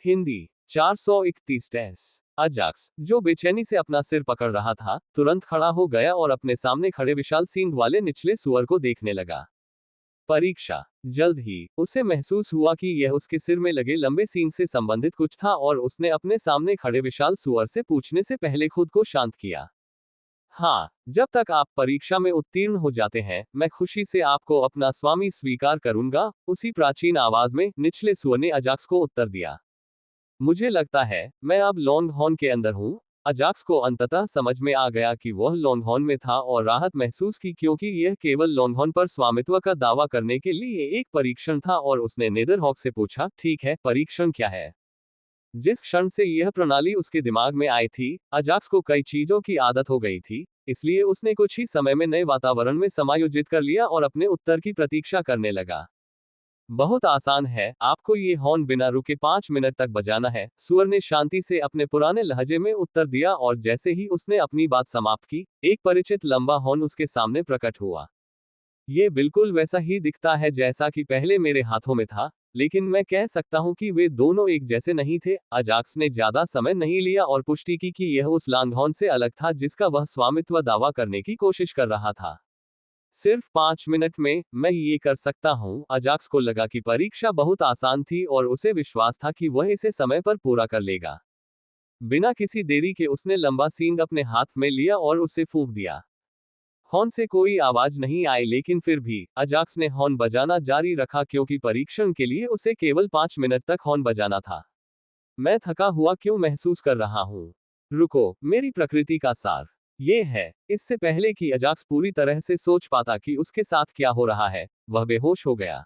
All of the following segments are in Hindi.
हिंदी 431 टेस। अजाक्स, जो बेचैनी से अपना सिर पकड़ रहा था, तुरंत खड़ा हो गया और अपने सामने खड़े विशाल सींग वाले निचले सुअर को देखने लगा। परीक्षा। जल्द ही उसे महसूस हुआ कि यह उसके सिर में लगे लंबे सींग से संबंधित कुछ था और उसने अपने सामने खड़े विशाल सुअर से पूछने से पहले खुद को शांत किया। हाँ, जब तक आप परीक्षा में उत्तीर्ण हो जाते हैं, मैं खुशी से आपको अपना स्वामी स्वीकार करूंगा, उसी प्राचीन आवाज में निचले सुअर ने अजाक्स को उत्तर दिया। मुझे लगता है, मैं अब लॉन्गहॉर्न के अंदर हूँ। अजाक्स को अंततः समझ में आ गया कि वह लॉन्गहॉर्न में था और राहत महसूस की क्योंकि यह केवल लॉन्गहॉर्न पर स्वामित्व का दावा करने के लिए एक परीक्षण था और उसने नेदरहॉक से पूछा, ठीक है, परीक्षण क्या है? जिस क्षण से यह प्रणाली उसके दिमाग में आई थी, अजाक्स को कई चीजों की आदत हो गई थी, इसलिए उसने कुछ ही समय में नए वातावरण में समायोजित कर लिया और अपने उत्तर की प्रतीक्षा करने लगा। बहुत आसान है, आपको ये हॉर्न बिना रुके 5 मिनट तक बजाना है, सुअर ने शांति से अपने पुराने लहजे में उत्तर दिया और जैसे ही उसने अपनी बात समाप्त की, एक परिचित लंबा हॉर्न उसके सामने प्रकट हुआ। ये बिल्कुल वैसा ही दिखता है जैसा कि पहले मेरे हाथों में था, लेकिन मैं कह सकता हूं कि वे दोनों एक जैसे नहीं थे। अजाक्स ने ज्यादा समय नहीं लिया और पुष्टि की कि यह उस लॉन्गहॉर्न से अलग था जिसका वह स्वामित्व दावा करने की कोशिश कर रहा था। सिर्फ 5 मिनट में मैं ये कर सकता हूँ। अजाक्स को लगा कि परीक्षा बहुत आसान थी और उसे विश्वास था कि वह इसे समय पर पूरा कर लेगा। बिना किसी देरी के उसने लंबा सींग अपने हाथ में लिया और उसे फूंक दिया। हॉर्न से कोई आवाज नहीं आई, लेकिन फिर भी अजाक्स ने हॉर्न बजाना जारी रखा क्योंकि परीक्षण के लिए उसे केवल 5 मिनट तक हॉर्न बजाना था। मैं थका हुआ क्यों महसूस कर रहा हूँ? रुको, मेरी प्रकृति का सार ये है। इससे पहले कि अजाक्स पूरी तरह से सोच पाता कि उसके साथ क्या हो रहा है, वह बेहोश हो गया।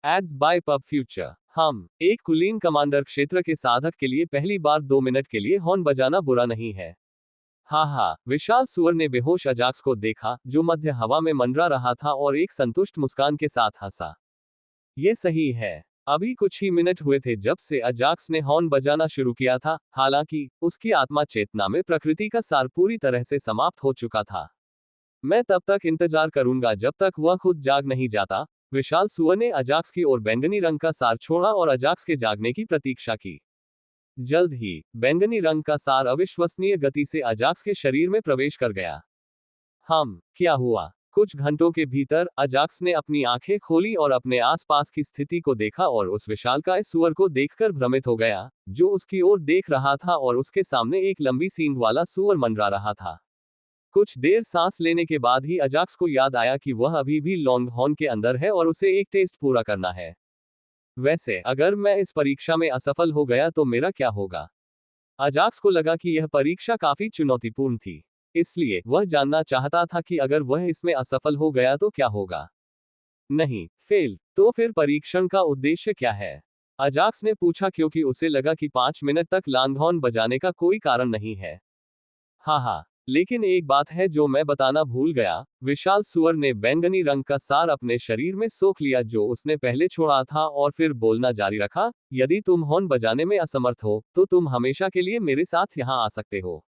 Ads by pub future. हम एक कुलीन कमांडर क्षेत्र के साधक के लिए पहली बार 2 मिनट के लिए हॉर्न बजाना बुरा नहीं है। हाँ हाँ, विशाल सुअर ने बेहोश अजाक्स को देखा, जो मध्य हवा में मंडरा रहा था और एक संतुष्ट मुस्कान के साथ हंसा। ये सही है। अभी कुछ ही मिनट हुए थे जब से अजाक्स ने हॉर्न बजाना शुरू किया था, हालांकि उसकी आत्मा चेतना में प्रकृति का सार पूरी तरह से समाप्त हो चुका था। मैं तब तक इंतजार करूंगा जब तक वह खुद जाग नहीं जाता। विशाल सुअर ने अजाक्स की ओर बैंगनी रंग का सार छोड़ा और अजाक्स के जागने की प्रतीक्षा की। जल्द ही बैंगनी रंग का सार अविश्वसनीय गति से अजाक्स के शरीर में प्रवेश कर गया। क्या हुआ? कुछ घंटों के भीतर अजाक्स ने अपनी आंखें खोली और अपने आसपास की स्थिति को देखा और उस विशालकाय सुअर को देखकर भ्रमित हो गया, जो उसकी ओर देख रहा था और उसके सामने एक लंबी सींग वाला सुअर मंडरा रहा था। कुछ देर सांस लेने के बाद ही अजाक्स को याद आया कि वह अभी भी लॉन्गहॉर्न के अंदर है और उसे एक टेस्ट पूरा करना है। वैसे अगर मैं इस परीक्षा में असफल हो गया तो मेरा क्या होगा? अजाक्स को लगा कि यह परीक्षा काफी चुनौतीपूर्ण थी, इसलिए वह जानना चाहता था कि अगर वह इसमें असफल हो गया तो क्या होगा। नहीं, फेल, तो फिर परीक्षण का उद्देश्य क्या है? अजाक्स ने पूछा क्योंकि उसे लगा कि 5 मिनट तक लॉन्गहॉर्न बजाने का कोई कारण नहीं है। हाँ, लेकिन एक बात है जो मैं बताना भूल गया। विशाल सुअर ने बैंगनी रंग का सार अपने शरीर में सोख लिया जो उसने पहले छोड़ा था और फिर बोलना जारी रखा, यदि तुम हॉर्न बजाने में असमर्थ हो, तो तुम हमेशा के लिए मेरे साथ यहाँ आ सकते हो।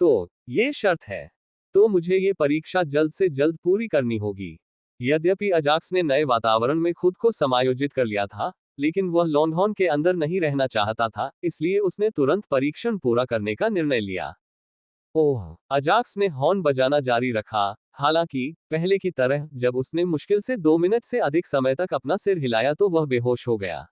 तो ये शर्त है। तो मुझे ये परीक्षा जल्द से जल्द पूरी करनी होगी। यद्यपि अजाक्स ने नए वातावरण में खुद को समायोजित कर लिया था, लेकिन वह लॉन्गहॉर्न के अंदर नहीं रहना चाहता था, इसलिए उसने तुरंत परीक्षण पूरा करने का निर्णय लिया। ओह! अजाक्स ने हॉर्न बजाना जारी रखा, हालांकि पहले की तरह जब उसने मुश्किल से 2 मिनट से अधिक समय तक अपना सिर हिलाया तो वह बेहोश हो गया।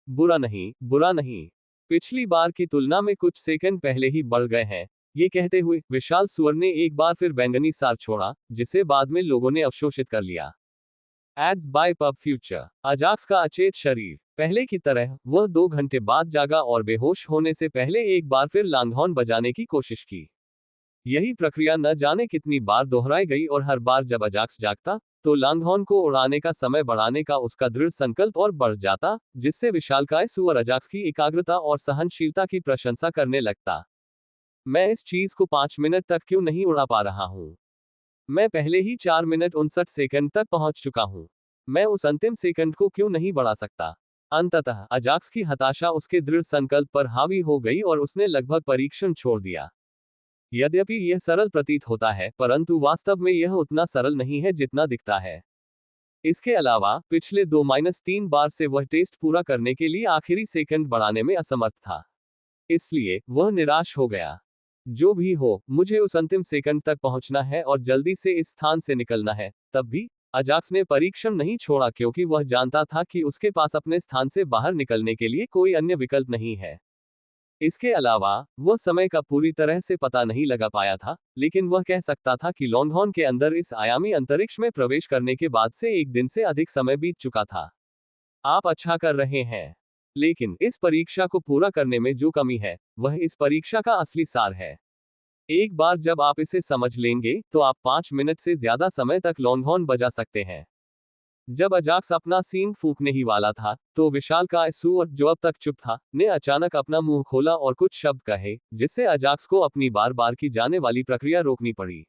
बुरा नहीं, बुरा नहीं। पिछली बार की तुलना में कुछ सेकंड पहले ही बढ़ गए हैं। ये कहते हुए विशाल सुअर ने एक बार फिर बैंगनी सार छोड़ा, जिसे बाद में लोगों ने अवशोषित कर लिया। Ads by pub future. Ajax का अचेत शरीर पहले की तरह वह 2 घंटे बाद जागा और बेहोश होने से पहले एक बार फिर लॉन्गहॉर्न बजाने की कोशिश की। यही प्रक्रिया न जाने कितनी बार दोहराई गई और हर बार जब अजाक्स जागता, तो लॉन्गहॉर्न को उड़ाने का समय बढ़ाने का उसका दृढ़ संकल्प और बढ़ जाता, जिससे विशालकाय सुअर अजाक्स की एकाग्रता और सहनशीलता की प्रशंसा करने लगता। मैं इस चीज को 5 मिनट तक क्यों नहीं उड़ा पा रहा हूँ? मैं पहले ही 4 मिनट 59 सेकंड तक पहुंच चुका हूँ। मैं उस अंतिम सेकंड को क्यों नहीं बढ़ा सकता? अंततः अजाक्स की हताशा उसके दृढ़ संकल्प पर हावी हो गई और उसने लगभग परीक्षण छोड़ दिया। यद्यपि यह सरल प्रतीत होता है, परंतु वास्तव में यह उतना सरल नहीं है जितना दिखता है। इसके अलावा पिछले 2-3 बार से वह टेस्ट पूरा करने के लिए आखिरी सेकंड बढ़ाने में असमर्थ था। इसलिए वह निराश हो गया। जो भी हो, मुझे उस अंतिम सेकंड तक पहुंचना है और जल्दी से इस स्थान से निकलना है। तब भी अजाक्स ने परीक्षण नहीं छोड़ा क्योंकि वह जानता था कि उसके पास अपने स्थान से बाहर निकलने के लिए कोई अन्य विकल्प नहीं है। इसके अलावा वह समय का पूरी तरह से पता नहीं लगा पाया था, लेकिन वह कह सकता था कि लॉन्गहॉर्न के अंदर इस आयामी अंतरिक्ष में प्रवेश करने के बाद से 1 दिन से अधिक समय बीत चुका था। आप अच्छा कर रहे हैं, लेकिन इस परीक्षा को पूरा करने में जो कमी है, वह इस परीक्षा का असली सार है। एक बार जब आप इसे समझ लेंगे, तो आप 5 मिनट से ज्यादा समय तक लॉन्गहॉर्न बजा सकते हैं। जब अजाक्स अपना सींग फूंकने ही वाला था, तो विशालकाय सुअर, जो अब तक चुप था, ने अचानक अपना मुंह खोला और कुछ शब्द कहे, जिससे अजाक्स को अपनी बार बार की जाने वाली प्रक्रिया रोकनी पड़ी।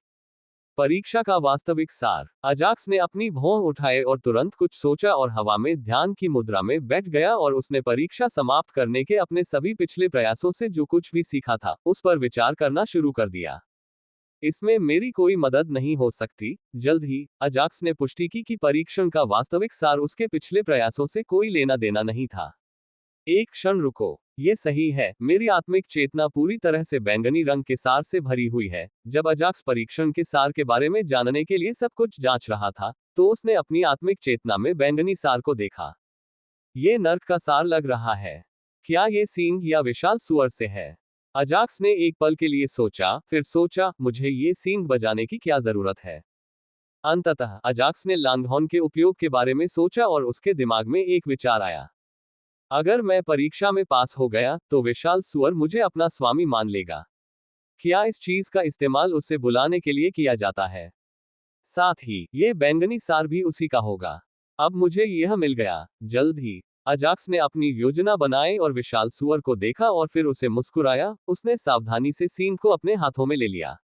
परीक्षा का वास्तविक सार। अजाक्स ने अपनी भौं उठाए और तुरंत कुछ सोचा और हवा में ध्यान की मुद्रा में बैठ गया और उसने परीक्षा समाप्त करने के अपने सभी पिछले प्रयासों से जो कुछ भी सीखा था, उस पर विचार करना शुरू कर दिया। इसमें मेरी कोई मदद नहीं हो सकती। जल्द ही अजाक्स ने पुष्टि की कि परीक्षण का वास्तविक सार उसके पिछले प्रयासों से कोई लेना देना नहीं था। एक क्षण रुको, ये सही है, मेरी आत्मिक चेतना पूरी तरह से बैंगनी रंग के सार से भरी हुई है। जब अजाक्स परीक्षण के सार के बारे में जानने के लिए सब कुछ जांच रहा था, तो उसने अपनी आत्मिक चेतना में बैंगनी सार को देखा। ये नर्क का सार लग रहा है। क्या ये सींग या विशाल सुअर से है? अजाक्स ने एक पल के लिए सोचा, फिर सोचा, मुझे ये सींग बजाने की क्या जरूरत है? अंततः अजाक्स ने लॉन्गहॉर्न के उपयोग के बारे में सोचा और उसके दिमाग में एक विचार आया। अगर मैं परीक्षा में पास हो गया, तो विशाल सुअर मुझे अपना स्वामी मान लेगा। क्या इस चीज का इस्तेमाल उसे बुलाने के लिए किया जाता है? साथ ही ये बैंगनी सार भी उसी का होगा। अब मुझे यह मिल गया। जल्द ही अजाक्स ने अपनी योजना बनाई और विशाल सुअर को देखा और फिर उसे मुस्कुराया। उसने सावधानी से सींग को अपने हाथों में ले लिया।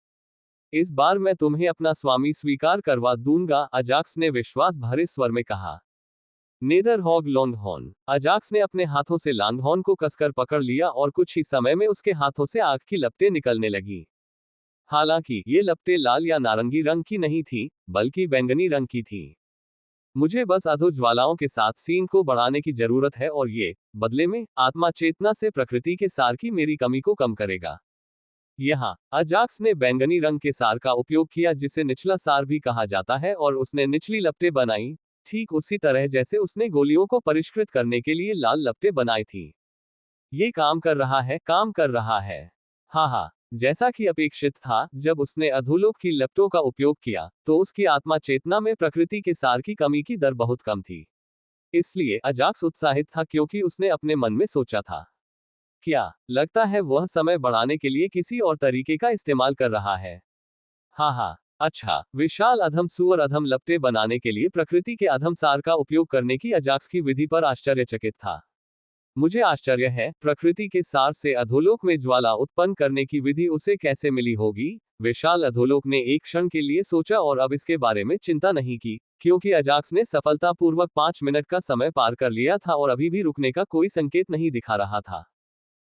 इस बार मैं तुम्हें अपना स्वामी स्वीकार करवा दूंगा, अजाक्स ने विश्वास भरे स्वर में कहा। नेदरहॉग लॉन्गहॉर्न। अजाक्स ने अपने हाथों से लॉन्गहॉर्न को कसकर पकड़ लिया और कुछ ही समय में उसके हाथों से आग की लपटें निकलने लगी। हालांकि ये लपटें लाल या नारंगी रंग की नहीं थी, बल्कि बैंगनी रंग की थी। मुझे बस अधो ज्वालाओं के साथ सीन को बढ़ाने की जरूरत है और ये, बदले में, आत्मा चेतना से प्रकृति के सार की मेरी कमी को कम करेगा। यहाँ अजाक्स ने बैंगनी रंग के सार का उपयोग किया, जिसे निचला सार भी कहा जाता है, और उसने निचली लपटें बनाई, ठीक उसी तरह जैसे उसने गोलियों को परिष्कृत करने के लिए लाल लपटें बनाई थी। ये काम कर रहा है, काम कर रहा है। हाँ, जैसा कि अपेक्षित था, जब उसने अधोलोक की लपटों का उपयोग किया, तो उसकी आत्मा चेतना में प्रकृति के सार की कमी की दर बहुत कम थी। इसलिए अजाक्स उत्साहित था क्योंकि उसने अपने मन में सोचा था, क्या लगता है वह समय बढ़ाने के लिए किसी और तरीके का इस्तेमाल कर रहा है? हाँ, अच्छा, विशाल अधम सुअर अधम लपटें बनाने के लिए प्रकृति के अधम सार का उपयोग करने की अजाक्स की विधि पर आश्चर्यचकित था। मुझे आश्चर्य है, प्रकृति के सार से अधोलोक में ज्वाला उत्पन्न करने की विधि उसे कैसे मिली होगी? विशाल अधोलोक ने एक क्षण के लिए सोचा और अब इसके बारे में चिंता नहीं की, क्योंकि अजाक्स ने सफलतापूर्वक 5 मिनट का समय पार कर लिया था और अभी भी रुकने का कोई संकेत नहीं दिखा रहा था।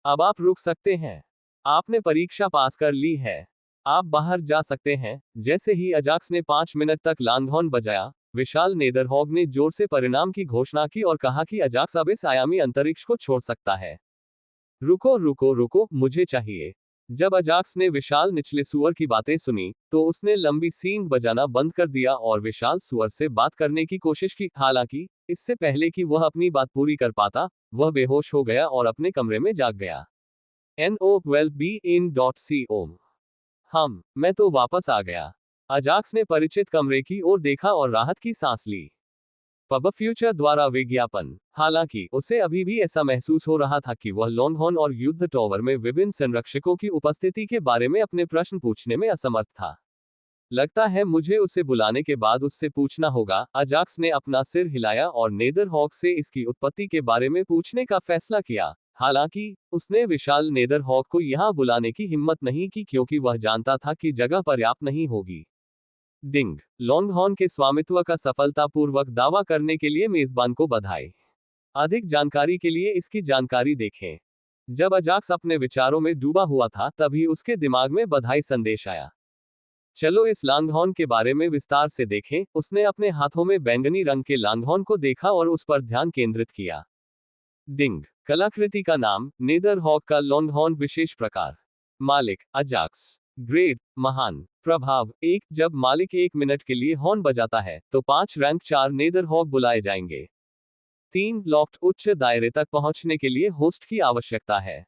अब आप रुक सकते हैं। आपने परीक्षा पास कर ली है। आप बाहर जा सकते हैं। जैसे ही अजाक्स ने 5 मिनट तक लॉन्गहॉर्न बजाया, विशाल नेदरहॉग ने जोर से परिणाम की घोषणा की और कहा कि अजाक्स अब इस आयामी अंतरिक्ष को छोड़ सकता है। रुको रुको रुको, मुझे चाहिए। जब अजाक्स ने विशाल निचले सुअर की बातें सुनी, तो उसने लंबी सींग बजाना बंद कर दिया और विशाल सुअर से बात करने की कोशिश की। हालांकि इससे पहले कि वह अपनी बात पूरी कर पाता, वह बेहोश हो गया और अपने कमरे में जाग गया। No12be in.com। मैं तो वापस आ गया। अजाक्स ने परिचित कमरे की ओर देखा और राहत की सांस ली। पब फ्यूचर द्वारा विज्ञापन। हालांकि उसे अभी भी ऐसा महसूस हो रहा था कि वह लॉन्गहॉर्न और युद्ध टॉवर में विभिन्न संरक्षकों की उपस्थिति के बारे में अपने प्रश्न पूछने में असमर्थ था। लगता है मुझे उसे बुलाने के बाद उससे पूछना होगा। अजाक्स ने अपना सिर हिलाया और नेदरहॉग से इसकी उत्पत्ति के बारे में पूछने का फैसला किया। हालांकि उसने विशाल नेदरहॉग को यहां बुलाने की हिम्मत नहीं की क्योंकि वह जानता था कि जगह पर्याप्त नहीं होगी। डिंग। लॉन्गहॉर्न के स्वामित्व का सफलतापूर्वक दावा करने के लिए मेजबान को बधाई। अधिक जानकारी के लिए इसकी जानकारी देखें। जब अजाक्स अपने विचारों में डूबा हुआ था, तभी उसके दिमाग में बधाई संदेश आया। चलो इस लांघौन के बारे में विस्तार से देखें। उसने अपने हाथों में बैंगनी रंग के लांघौन को देखा और उस पर ध्यान केंद्रित किया। डिंग। कलाकृति का नाम नेदरहॉक का लॉन्गहॉर्न विशेष प्रकार। मालिक अजाक्स। ग्रेड महान। प्रभाव 1, जब मालिक 1 मिनट के लिए हॉर्न बजाता है तो 5 रैंक 4 नेदरहॉक बुलाए जाएंगे। 3, लॉक्ड उच्च दायरे तक पहुंचने के लिए होस्ट की आवश्यकता है।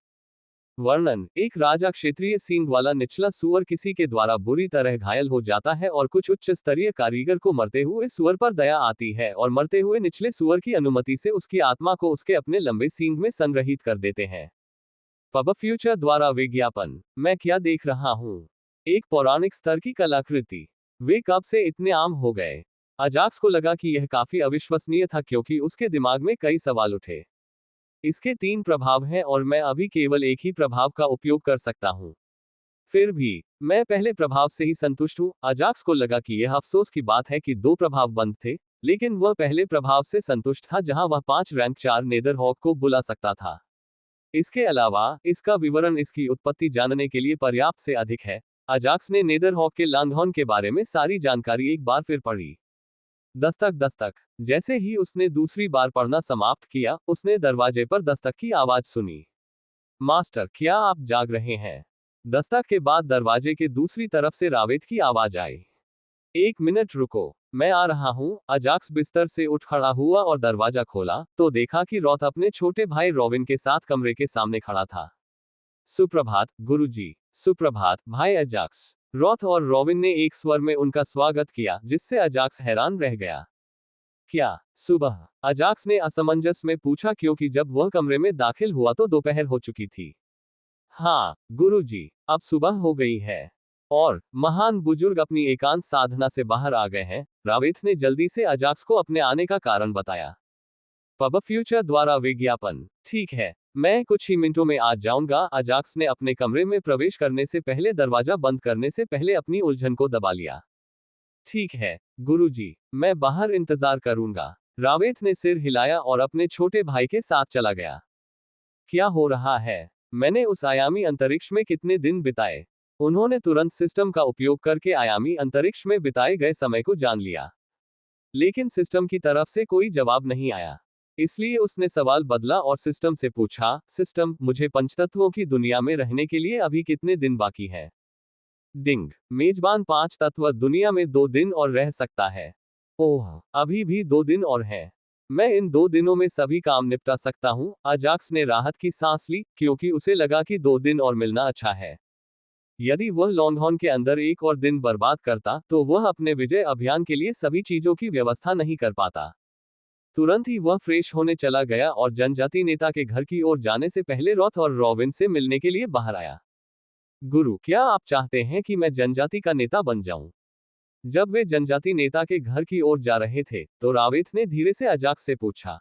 वर्णन। एक राजा क्षेत्रीय सींग वाला निचला सुअर किसी के द्वारा बुरी तरह घायल हो जाता है और कुछ उच्च स्तरीय कारीगर को मरते हुए सुअर पर दया आती है और मरते हुए निचले सुअर की अनुमति से उसकी आत्मा को उसके अपने लंबे सींग में संग्रहित कर देते हैं। पब फ्यूचर द्वारा विज्ञापन। मैं क्या देख रहा हूँ? एक पौराणिक स्तर की कलाकृति। वे कब से इतने आम हो गए? अजाक्स को लगा कि यह काफी अविश्वसनीय था क्योंकि उसके दिमाग में कई सवाल उठे। इसके 3 प्रभाव हैं और मैं अभी केवल एक ही प्रभाव का उपयोग कर सकता हूं। फिर भी मैं पहले प्रभाव से ही संतुष्ट हूं। अजाक्स को लगा कि यह अफसोस की बात है कि 2 प्रभाव बंद थे, लेकिन वह पहले प्रभाव से संतुष्ट था जहां वह 5 रैंक 4 नेदरहॉक को बुला सकता था। इसके अलावा इसका विवरण इसकी उत्पत्ति जानने के लिए पर्याप्त से अधिक है। अजाक्स ने नेदरहॉक के लांघौन के बारे में सारी जानकारी एक बार फिर पढ़ी। दस्तक दस्तक। जैसे ही उसने दूसरी बार पढ़ना समाप्त किया, उसने दरवाजे पर दस्तक की आवाज सुनी। मास्टर, क्या आप जाग रहे हैं? दस्तक के बाद दरवाजे के दूसरी तरफ से रावेत की आवाज आई। 1 मिनट रुको, मैं आ रहा हूं। अजाक्स बिस्तर से उठ खड़ा हुआ और दरवाजा खोला तो देखा कि रॉथ अपने छोटे भाई रॉबिन के साथ कमरे के सामने खड़ा था। सुप्रभात गुरुजी। सुप्रभात भाई अजाक्स। रॉथ और रॉबिन ने एक स्वर में उनका स्वागत किया, जिससे अजाक्स हैरान रह गया। क्या सुबह? अजाक्स ने असमंजस में पूछा क्योंकि जब वह कमरे में दाखिल हुआ तो दोपहर हो चुकी थी। हाँ गुरुजी, अब सुबह हो गई है और महान बुजुर्ग अपनी एकांत साधना से बाहर आ गए हैं। रावेत ने जल्दी से अजाक्स को अपने आने का कारण बताया। पब फ्यूचर द्वारा विज्ञापन। ठीक है, मैं कुछ ही मिनटों में आ जाऊंगा। अजाक्स ने अपने कमरे में प्रवेश करने से पहले दरवाजा बंद करने से पहले अपनी उलझन को दबा लिया। ठीक है गुरुजी, मैं बाहर इंतजार करूंगा। रावेत ने सिर हिलाया और अपने छोटे भाई के साथ चला गया। क्या हो रहा है? मैंने उस आयामी अंतरिक्ष में कितने दिन बिताए? उन्होंने तुरंत सिस्टम का उपयोग करके आयामी अंतरिक्ष में बिताए गए समय को जान लिया, लेकिन सिस्टम की तरफ से कोई जवाब नहीं आया। इसलिए उसने सवाल बदला और सिस्टम से पूछा, सिस्टम, मुझे पंचतत्वों की दुनिया में रहने के लिए अभी कितने दिन बाकी है? डिंग। मेजबान 5 तत्व दुनिया में 2 दिन और रह सकता है। ओह, अभी भी 2 दिन और हैं। मैं इन 2 दिनों में सभी काम निपटा सकता हूं। अजाक्स ने राहत की सांस ली क्योंकि उसे लगा कि 2 दिन और मिलना अच्छा है। यदि वह लॉन्गहॉर्न के अंदर एक और दिन बर्बाद करता तो वह अपने विजय अभियान के लिए सभी चीजों की व्यवस्था नहीं कर पाता। तुरंत ही वह फ्रेश होने चला गया और जनजाति नेता के घर की ओर जाने से पहले रॉथ और रॉबिन से मिलने के लिए बाहर आया। गुरु, क्या आप चाहते हैं कि मैं जनजाति का नेता बन जाऊं? जब वे जनजाति नेता के घर की ओर जा रहे थे तो रावेत ने धीरे से अजाक्स से पूछा।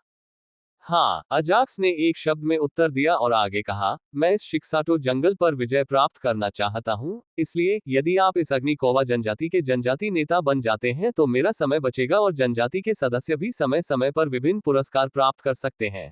हाँ, अजाक्स ने एक शब्द में उत्तर दिया और आगे कहा, मैं इस शिक्साटो जंगल पर विजय प्राप्त करना चाहता हूँ। इसलिए यदि आप इस अग्निकोवा जनजाति के जनजाति नेता बन जाते हैं तो मेरा समय बचेगा और जनजाति के सदस्य भी समय समय पर विभिन्न पुरस्कार प्राप्त कर सकते हैं।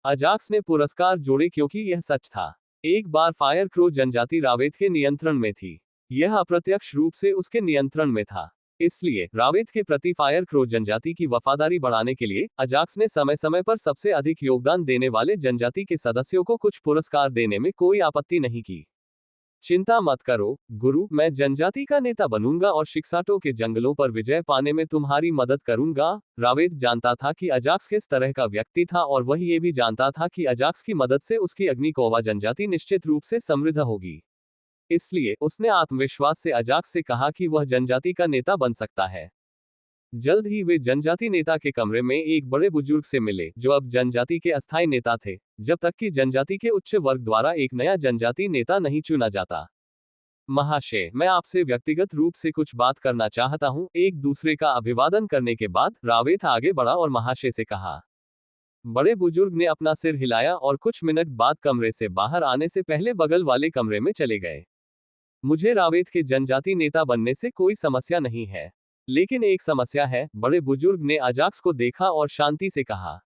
अजाक्स ने पुरस्कार जोड़े क्योंकि यह सच था। एक बार फायर क्रो जनजाति रावेत के नियंत्रण में थी। यह अप्रत्यक्ष रूप से उसके नियंत्रण में था। इसलिए रावेत के प्रति फायर क्रो जनजाति की वफादारी बढ़ाने के लिए अजाक्स ने समय समय पर सबसे अधिक योगदान देने वाले जनजाति के सदस्यों को कुछ पुरस्कार देने में कोई आपत्ति नहीं की। चिंता मत करो गुरु, मैं जनजाति का नेता बनूंगा और शिक्साटो के जंगलों पर विजय पाने में तुम्हारी मदद करूंगा। रावेत जानता था कि अजाक्स किस तरह का व्यक्ति था और वह ये भी जानता था कि अजाक्स की मदद से उसकी अग्निकोवा जनजाति निश्चित रूप से समृद्ध होगी। इसलिए उसने आत्मविश्वास से अजाक्स से कहा कि वह जनजाति का नेता बन सकता है। जल्द ही वे जनजाति नेता के कमरे में एक बड़े बुजुर्ग से मिले जो अब जनजाति के अस्थायी नेता थे, जब तक कि जनजाति के उच्च वर्ग द्वारा एक नया जनजाति नेता नहीं चुना जाता। महाशय, मैं आपसे व्यक्तिगत रूप से कुछ बात करना चाहता हूं। एक दूसरे का अभिवादन करने के बाद रावेत आगे बढ़ा और महाशय से कहा। बड़े बुजुर्ग ने अपना सिर हिलाया और कुछ मिनट बाद कमरे से बाहर आने से पहले बगल वाले कमरे में चले गए। मुझे रावेत के जनजाति नेता बनने से कोई समस्या नहीं है, लेकिन एक समस्या है। बड़े बुजुर्ग ने अजाक्स को देखा और शांति से कहा।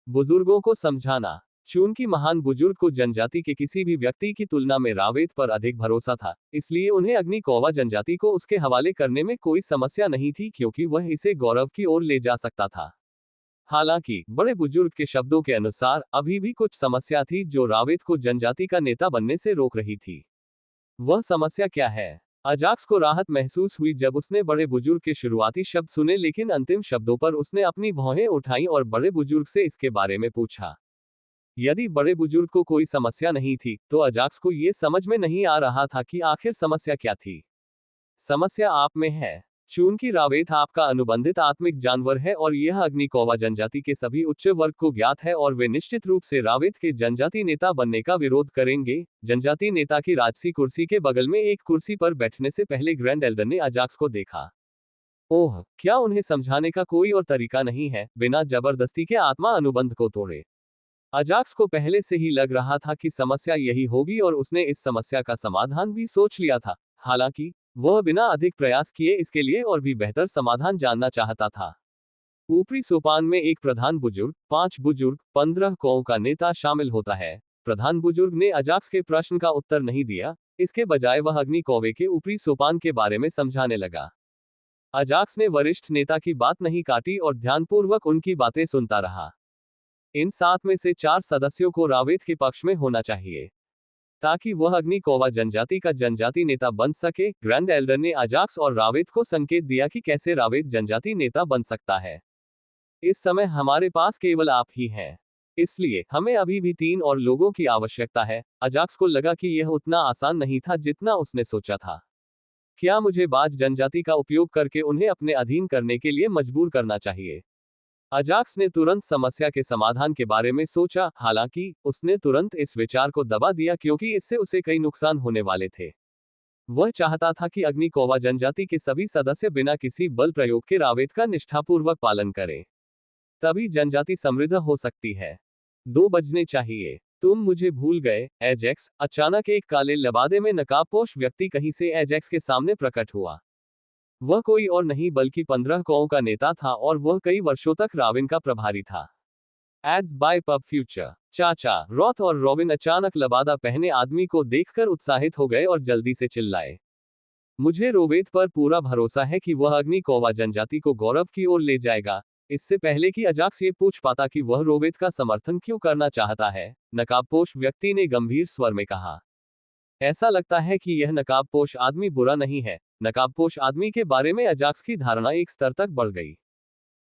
बुजुर्गों को समझाना चूंकि महान बुजुर्ग को जनजाति के किसी भी व्यक्ति की तुलना में रावेत पर अधिक भरोसा था, इसलिए उन्हें अग्निकोवा जनजाति को उसके हवाले करने में कोई समस्या नहीं थी, क्योंकि वह इसे गौरव की ओर ले जा सकता था। हालांकि बड़े बुजुर्ग के शब्दों के अनुसार अभी भी कुछ समस्या थी जो रावेत को जनजाति का नेता बनने से रोक रही थी। वह समस्या क्या है? अजाक्स को राहत महसूस हुई जब उसने बड़े बुजुर्ग के शुरुआती शब्द सुने, लेकिन अंतिम शब्दों पर उसने अपनी भौहें उठाईं और बड़े बुजुर्ग से इसके बारे में पूछा। यदि बड़े बुजुर्ग को कोई समस्या नहीं थी, तो अजाक्स को यह समझ में नहीं आ रहा था कि आखिर समस्या क्या थी। समस्या आप में है। चूंकि रावेत आपका अनुबंधित आत्मिक जानवर है और यह अग्निकोवा जनजाति के सभी उच्च वर्ग को ज्ञात है, और वे निश्चित रूप से रावेत के जनजाति नेता बनने का विरोध करेंगे। जनजाति नेता की राजसी कुर्सी के बगल में एक कुर्सी पर बैठने से पहले ग्रैंड एल्डर ने अजाक्स को देखा। ओह, क्या उन्हें समझाने का कोई और तरीका नहीं है, बिना जबरदस्ती के आत्मा अनुबंध को तोड़े? अजाक्स को पहले से ही लग रहा था कि समस्या यही होगी और उसने इस समस्या का समाधान भी सोच लिया था। हालांकि वह बिना अधिक प्रयास किए इसके लिए और भी बेहतर समाधान जानना चाहता था। ऊपरी सोपान में एक प्रधान बुजुर्ग, 5 बुजुर्ग, 15 कौओं का नेता शामिल होता है। प्रधान बुजुर्ग ने अजाक्स के प्रश्न का उत्तर नहीं दिया, इसके बजाय वह अग्नि कौवे के ऊपरी सोपान के बारे में समझाने लगा। अजाक्स ने वरिष्ठ नेता की बात नहीं काटी और ध्यानपूर्वक उनकी बातें सुनता रहा। इन 7 में से 4 सदस्यों को रावेत के पक्ष में होना चाहिए ताकि वह अग्निकोवा जनजाति का जनजाति नेता बन सके। ग्रैंड एल्डर ने अजाक्स और रावेत को संकेत दिया कि कैसे रावेत जनजाति नेता बन सकता है। इस समय हमारे पास केवल आप ही हैं, इसलिए हमें अभी भी 3 और लोगों की आवश्यकता है। अजाक्स को लगा कि यह उतना आसान नहीं था जितना उसने सोचा था। क्या मुझे बाज जनजाति का उपयोग करके उन्हें अपने अधीन करने के लिए मजबूर करना चाहिए? अजाक्स ने तुरंत समस्या के समाधान के बारे में सोचा, हालांकि उसने तुरंत इस विचार को दबा दिया क्योंकि इससे उसे कई नुकसान होने वाले थे। वह चाहता था कि अग्निकोवा जनजाति के सभी सदस्य बिना किसी बल प्रयोग के रावेत का निष्ठापूर्वक पालन करें। तभी जनजाति समृद्ध हो सकती है। 2 बजने चाहिए। तुम मुझे भूल गए, एजेक्स। अचानक एक काले लबादे में नकाबपोश व्यक्ति कहीं से एजेक्स के सामने प्रकट हुआ। वह कोई और नहीं बल्कि 15 कौओं का नेता था और वह कई वर्षों तक राविन का प्रभारी था। Ads by pub future. चाचा रॉथ और रॉबिन अचानक लबादा पहने आदमी को देखकर उत्साहित हो गए और जल्दी से चिल्लाए। मुझे रोवेत पर पूरा भरोसा है कि वह अग्निकोवा जनजाति को गौरव की ओर ले जाएगा। इससे पहले कि अजाक्स ये पूछ पाता कि वह रोवेत का समर्थन क्यों करना चाहता है, नकाबपोश व्यक्ति ने गंभीर स्वर में कहा। ऐसा लगता है कि यह नकाबपोश आदमी बुरा नहीं है। नकाबपोश आदमी के बारे में अजाक्स की धारणा एक स्तर तक बढ़ गई।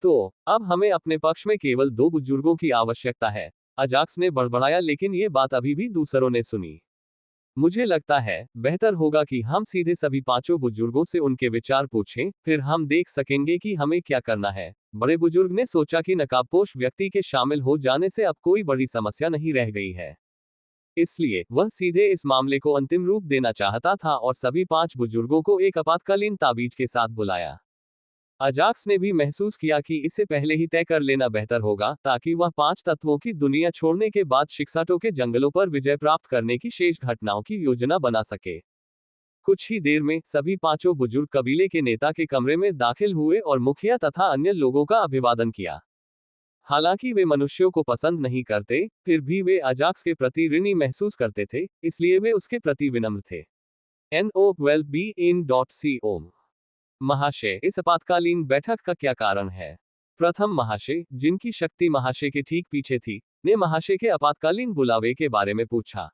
तो अब हमें अपने पक्ष में केवल 2 बुजुर्गों की आवश्यकता है, अजाक्स ने बड़बड़ाया, लेकिन यह बात अभी भी दूसरों ने सुनी। मुझे लगता है बेहतर होगा कि हम सीधे सभी 5 बुजुर्गों से उनके विचार पूछें, फिर हम देख सकेंगे कि हमें क्या करना है। बड़े बुजुर्ग ने सोचा कि नकाबपोश व्यक्ति के शामिल हो जाने से अब कोई बड़ी समस्या नहीं रह गई है, इसलिए वह सीधे इस मामले को अंतिम रूप देना चाहता था और सभी 5 बुजुर्गों को एक आपातकालीन ताबीज के साथ बुलाया। अजाक्स ने भी महसूस किया कि इसे पहले ही तय कर लेना बेहतर होगा ताकि वह 5 तत्वों की दुनिया छोड़ने के बाद शिक्साटो के जंगलों पर विजय प्राप्त करने की शेष घटनाओं की योजना बना सके। कुछ ही देर में सभी 5 बुजुर्ग कबीले के नेता के कमरे में दाखिल हुए और मुखिया तथा अन्य लोगों का अभिवादन किया। हालांकि वे मनुष्यों को पसंद नहीं करते, फिर भी वे अजाक्स के प्रति ऋणी महसूस करते थे, इसलिए वे उसके प्रति विनम्र थे। NO12BIN.CO महाशय, इस आपातकालीन बैठक का क्या कारण है? प्रथम महाशय, जिनकी शक्ति महाशय के ठीक पीछे थी, ने महाशय के आपातकालीन बुलावे के बारे में पूछा।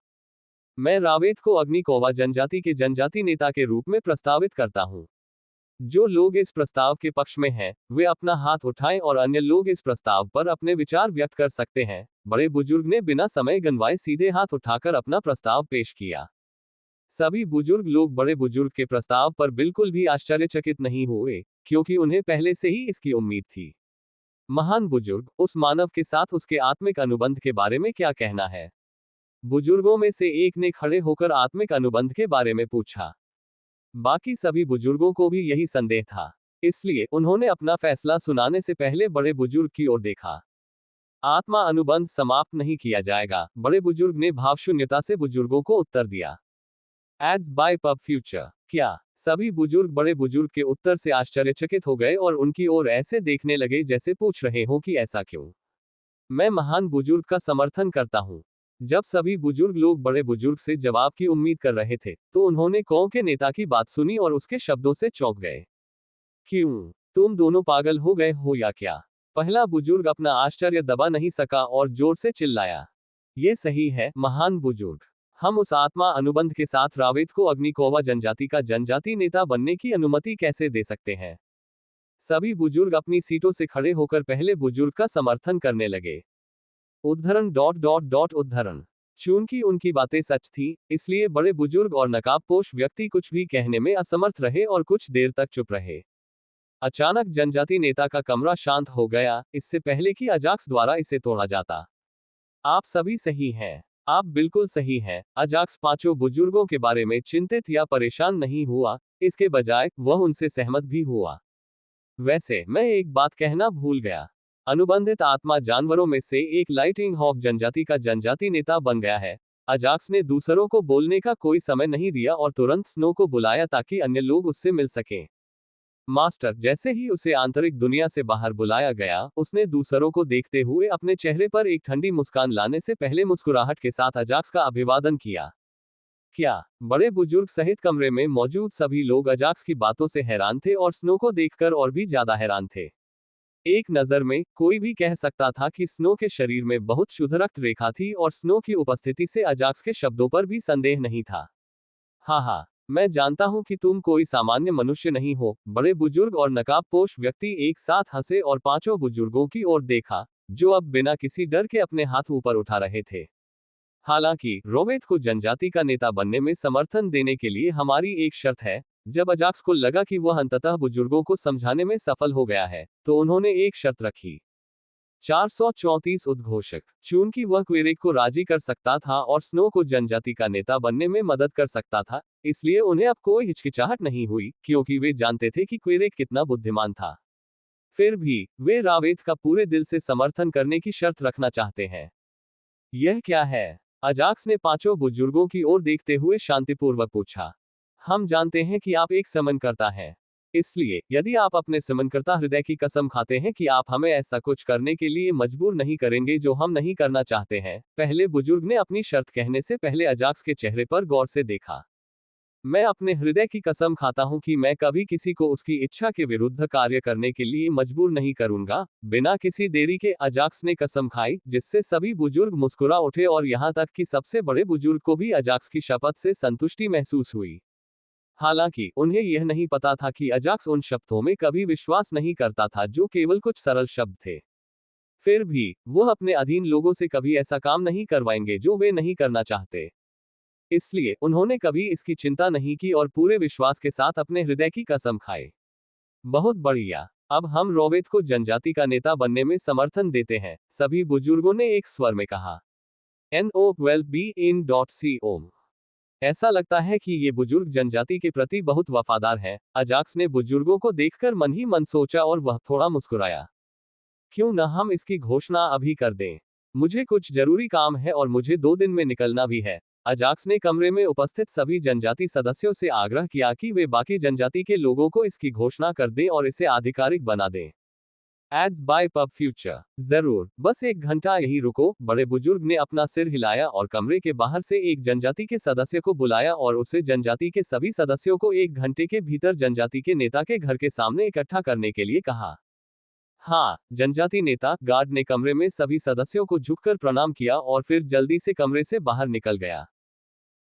मैं रावेत को अग्निकोवा जनजाति के जनजाति नेता के रूप में प्रस्तावित करता हूं। जो लोग इस प्रस्ताव के पक्ष में हैं, वे अपना हाथ उठाएं और अन्य लोग इस प्रस्ताव पर अपने विचार व्यक्त कर सकते हैं। बड़े बुजुर्ग ने बिना समय गंवाए सीधे हाथ उठाकर अपना प्रस्ताव पेश किया। सभी बुजुर्ग लोग बड़े बुजुर्ग के प्रस्ताव पर बिल्कुल भी आश्चर्यचकित नहीं हुए, क्योंकि उन्हें पहले से ही इसकी उम्मीद थी। महान बुजुर्ग, उस मानव के साथ उसके आत्मिक अनुबंध के बारे में क्या कहना है? बुजुर्गों में से एक ने खड़े होकर आत्मिक अनुबंध के बारे में पूछा। बाकी सभी बुजुर्गों को भी यही संदेह था, इसलिए उन्होंने अपना फैसला सुनाने से पहले बड़े बुजुर्ग की ओर देखा। आत्मा अनुबंध समाप्त नहीं किया जाएगा, बड़े बुजुर्ग ने भावशून्यता से बुजुर्गों को उत्तर दिया। Ads by pub future. क्या? सभी बुजुर्ग बड़े बुजुर्ग के उत्तर से आश्चर्यचकित हो गए और उनकी ओर ऐसे देखने लगे जैसे पूछ रहे हो कि ऐसा क्यों। मैं महान बुजुर्ग का समर्थन करता हूँ। जब सभी बुजुर्ग लोग बड़े बुजुर्ग से जवाब की उम्मीद कर रहे थे, तो उन्होंने कौम के नेता की बात सुनी और उसके शब्दों से चौंक गए। क्यों? तुम दोनों पागल हो गए हो या क्या? पहला बुजुर्ग अपना आश्चर्य दबा नहीं सका और जोर से चिल्लाया। ये सही है, महान बुजुर्ग। हम उस आत्मा अनुबंध के साथ रावेत को अग्निकोवा जनजाति का जनजाति नेता बनने की अनुमति कैसे दे सकते हैं? सभी बुजुर्ग अपनी सीटों से खड़े होकर पहले बुजुर्ग का समर्थन करने लगे। उद्धरण। चूंकि उनकी बातें सच थी, इसलिए बड़े बुजुर्ग और नकाबपोश व्यक्ति कुछ भी कहने में असमर्थ रहे और कुछ देर तक चुप रहे। अचानक जनजाति नेता का कमरा शांत हो गया, इससे पहले कि अजाक्स द्वारा इसे तोड़ा जाता। आप सभी सही हैं। आप बिल्कुल सही हैं। अजाक्स पांचों बुजुर्गों के बारे में चिंतित या परेशान नहीं हुआ, इसके बजाय वह उनसे सहमत भी हुआ। वैसे मैं एक बात कहना भूल गया। अनुबंधित आत्मा जानवरों में से एक लाइटिंग हॉक जनजाति का जनजाति नेता बन गया है। अजाक्स ने दूसरों को बोलने का कोई समय नहीं दिया और तुरंत स्नो को बुलाया ताकि अन्य लोग उससे मिल सकें। मास्टर, जैसे ही उसे आंतरिक दुनिया से बाहर बुलाया गया, उसने दूसरों को देखते हुए अपने चेहरे पर एक ठंडी मुस्कान लाने से पहले मुस्कुराहट के साथ अजाक्स का अभिवादन किया। क्या? बड़े बुजुर्ग सहित कमरे में मौजूद सभी लोग अजाक्स की बातों से हैरान थे और स्नो को देखकर और भी ज्यादा हैरान थे। एक नजर में कोई भी कह सकता था कि स्नो के शरीर में बहुत शुद्ध रक्त रेखा थी और स्नो की उपस्थिति से अजाक्स के शब्दों पर भी संदेह नहीं था। हाँ, मैं जानता हूं कि तुम कोई सामान्य मनुष्य नहीं हो। बड़े बुजुर्ग और नकाबपोश व्यक्ति एक साथ हंसे और पांचों बुजुर्गों की ओर देखा, जो अब बिना किसी डर के अपने हाथ ऊपर उठा रहे थे। हालांकि रोवेट को जनजाति का नेता बनने में समर्थन देने के लिए हमारी एक शर्त है। जब अजाक्स को लगा कि वह अंततः बुजुर्गों को समझाने में सफल हो गया है, तो उन्होंने एक शर्त रखी। 434 उद्घोषक। चूंकि वह क्वेरेक को राजी कर सकता था और स्नो को जनजाति का नेता बनने में मदद कर सकता था, इसलिए उन्हें अब कोई हिचकिचाहट नहीं हुई, क्योंकि वे जानते थे कि क्वेरेक कितना बुद्धिमान था। फिर भी वे रावेत का पूरे दिल से समर्थन करने की शर्त रखना चाहते हैं। यह क्या है? अजाक्स ने पांचों बुजुर्गों की ओर देखते हुए शांतिपूर्वक पूछा। हम जानते हैं कि आप एक समनकर्ता हैं। इसलिए यदि आप अपने समनकर्ता हृदय की कसम खाते हैं कि आप हमें ऐसा कुछ करने के लिए मजबूर नहीं करेंगे जो हम नहीं करना चाहते हैं। पहले बुजुर्ग ने अपनी शर्त कहने से पहले अजाक्स के चेहरे पर गौर से देखा। मैं अपने हृदय की कसम खाता हूं कि मैं कभी किसी को उसकी इच्छा के विरुद्ध कार्य करने के लिए मजबूर नहीं करूंगा। बिना किसी देरी के अजाक्स ने कसम खाई, जिससे सभी बुजुर्ग मुस्कुरा उठे और यहां तक कि सबसे बड़े बुजुर्ग को भी अजाक्स की शपथ से संतुष्टि महसूस हुई। हालांकि उन्हें यह नहीं पता था कि अजाक्स उन शब्दों में कभी विश्वास नहीं करता था जो केवल कुछ सरल शब्द थे। फिर भी वह अपने अधीन लोगों से कभी ऐसा काम नहीं करवाएंगे जो वे नहीं करना चाहते। इसलिए उन्होंने कभी इसकी चिंता नहीं की और पूरे विश्वास के साथ अपने हृदय की कसम खाई। बहुत बढ़िया। अब हम रोवेट को जनजाति का नेता बनने में समर्थन देते हैं, सभी बुजुर्गों ने एक स्वर में कहा। NO12BIN.com। ऐसा लगता है कि ये बुजुर्ग जनजाति के प्रति बहुत वफादार हैं। अजाक्स ने बुजुर्गों को देखकर मन ही मन सोचा और वह थोड़ा मुस्कुराया। क्यों न हम इसकी घोषणा अभी कर दें? मुझे कुछ जरूरी काम है और मुझे 2 दिन में निकलना भी है। अजाक्स ने कमरे में उपस्थित सभी जनजाति सदस्यों से आग्रह किया कि वे बाकी जनजाति के लोगों को इसकी घोषणा कर दें और इसे आधिकारिक बना दें। Ads by pub future. जरूर, बस 1 घंटा यही रुको। बड़े बुजुर्ग ने अपना सिर हिलाया और कमरे के बाहर से एक जनजाति के सदस्य को बुलाया और उसे जनजाति के सभी सदस्यों को 1 घंटे के भीतर जनजाति के नेता के घर के सामने इकट्ठा करने के लिए कहा। हाँ, जनजाति नेता गार्ड ने कमरे में सभी सदस्यों को झुककर प्रणाम किया और फिर जल्दी से कमरे से बाहर निकल गया।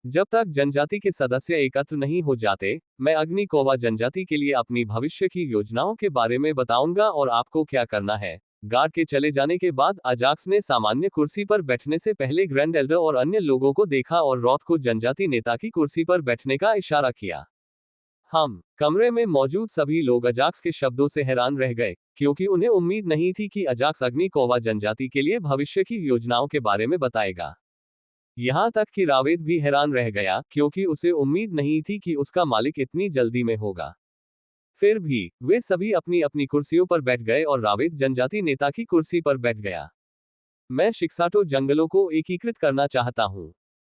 जब तक जनजाति के सदस्य एकत्र नहीं हो जाते, मैं अग्निकोवा जनजाति के लिए अपनी भविष्य की योजनाओं के बारे में बताऊंगा और आपको क्या करना है। गार्ड के चले जाने के बाद अजाक्स ने सामान्य कुर्सी पर बैठने से पहले ग्रैंड एल्डर और अन्य लोगों को देखा और रॉथ को जनजाति नेता की कुर्सी पर बैठने का इशारा किया। हम कमरे में मौजूद सभी लोग अजाक्स के शब्दों से हैरान रह गए, क्योंकि उन्हें उम्मीद नहीं थी कि अजाक्स अग्निकोवा जनजाति के लिए भविष्य की योजनाओं के बारे में बताएगा। यहां तक कि रावेत भी हैरान रह गया, क्योंकि उसे उम्मीद नहीं थी कि उसका मालिक इतनी जल्दी में होगा। फिर भी वे सभी अपनी अपनी कुर्सियों पर बैठ गए और रावेत जनजाति नेता की कुर्सी पर बैठ गया। मैं शिक्साटो जंगलों को एकीकृत करना चाहता हूं।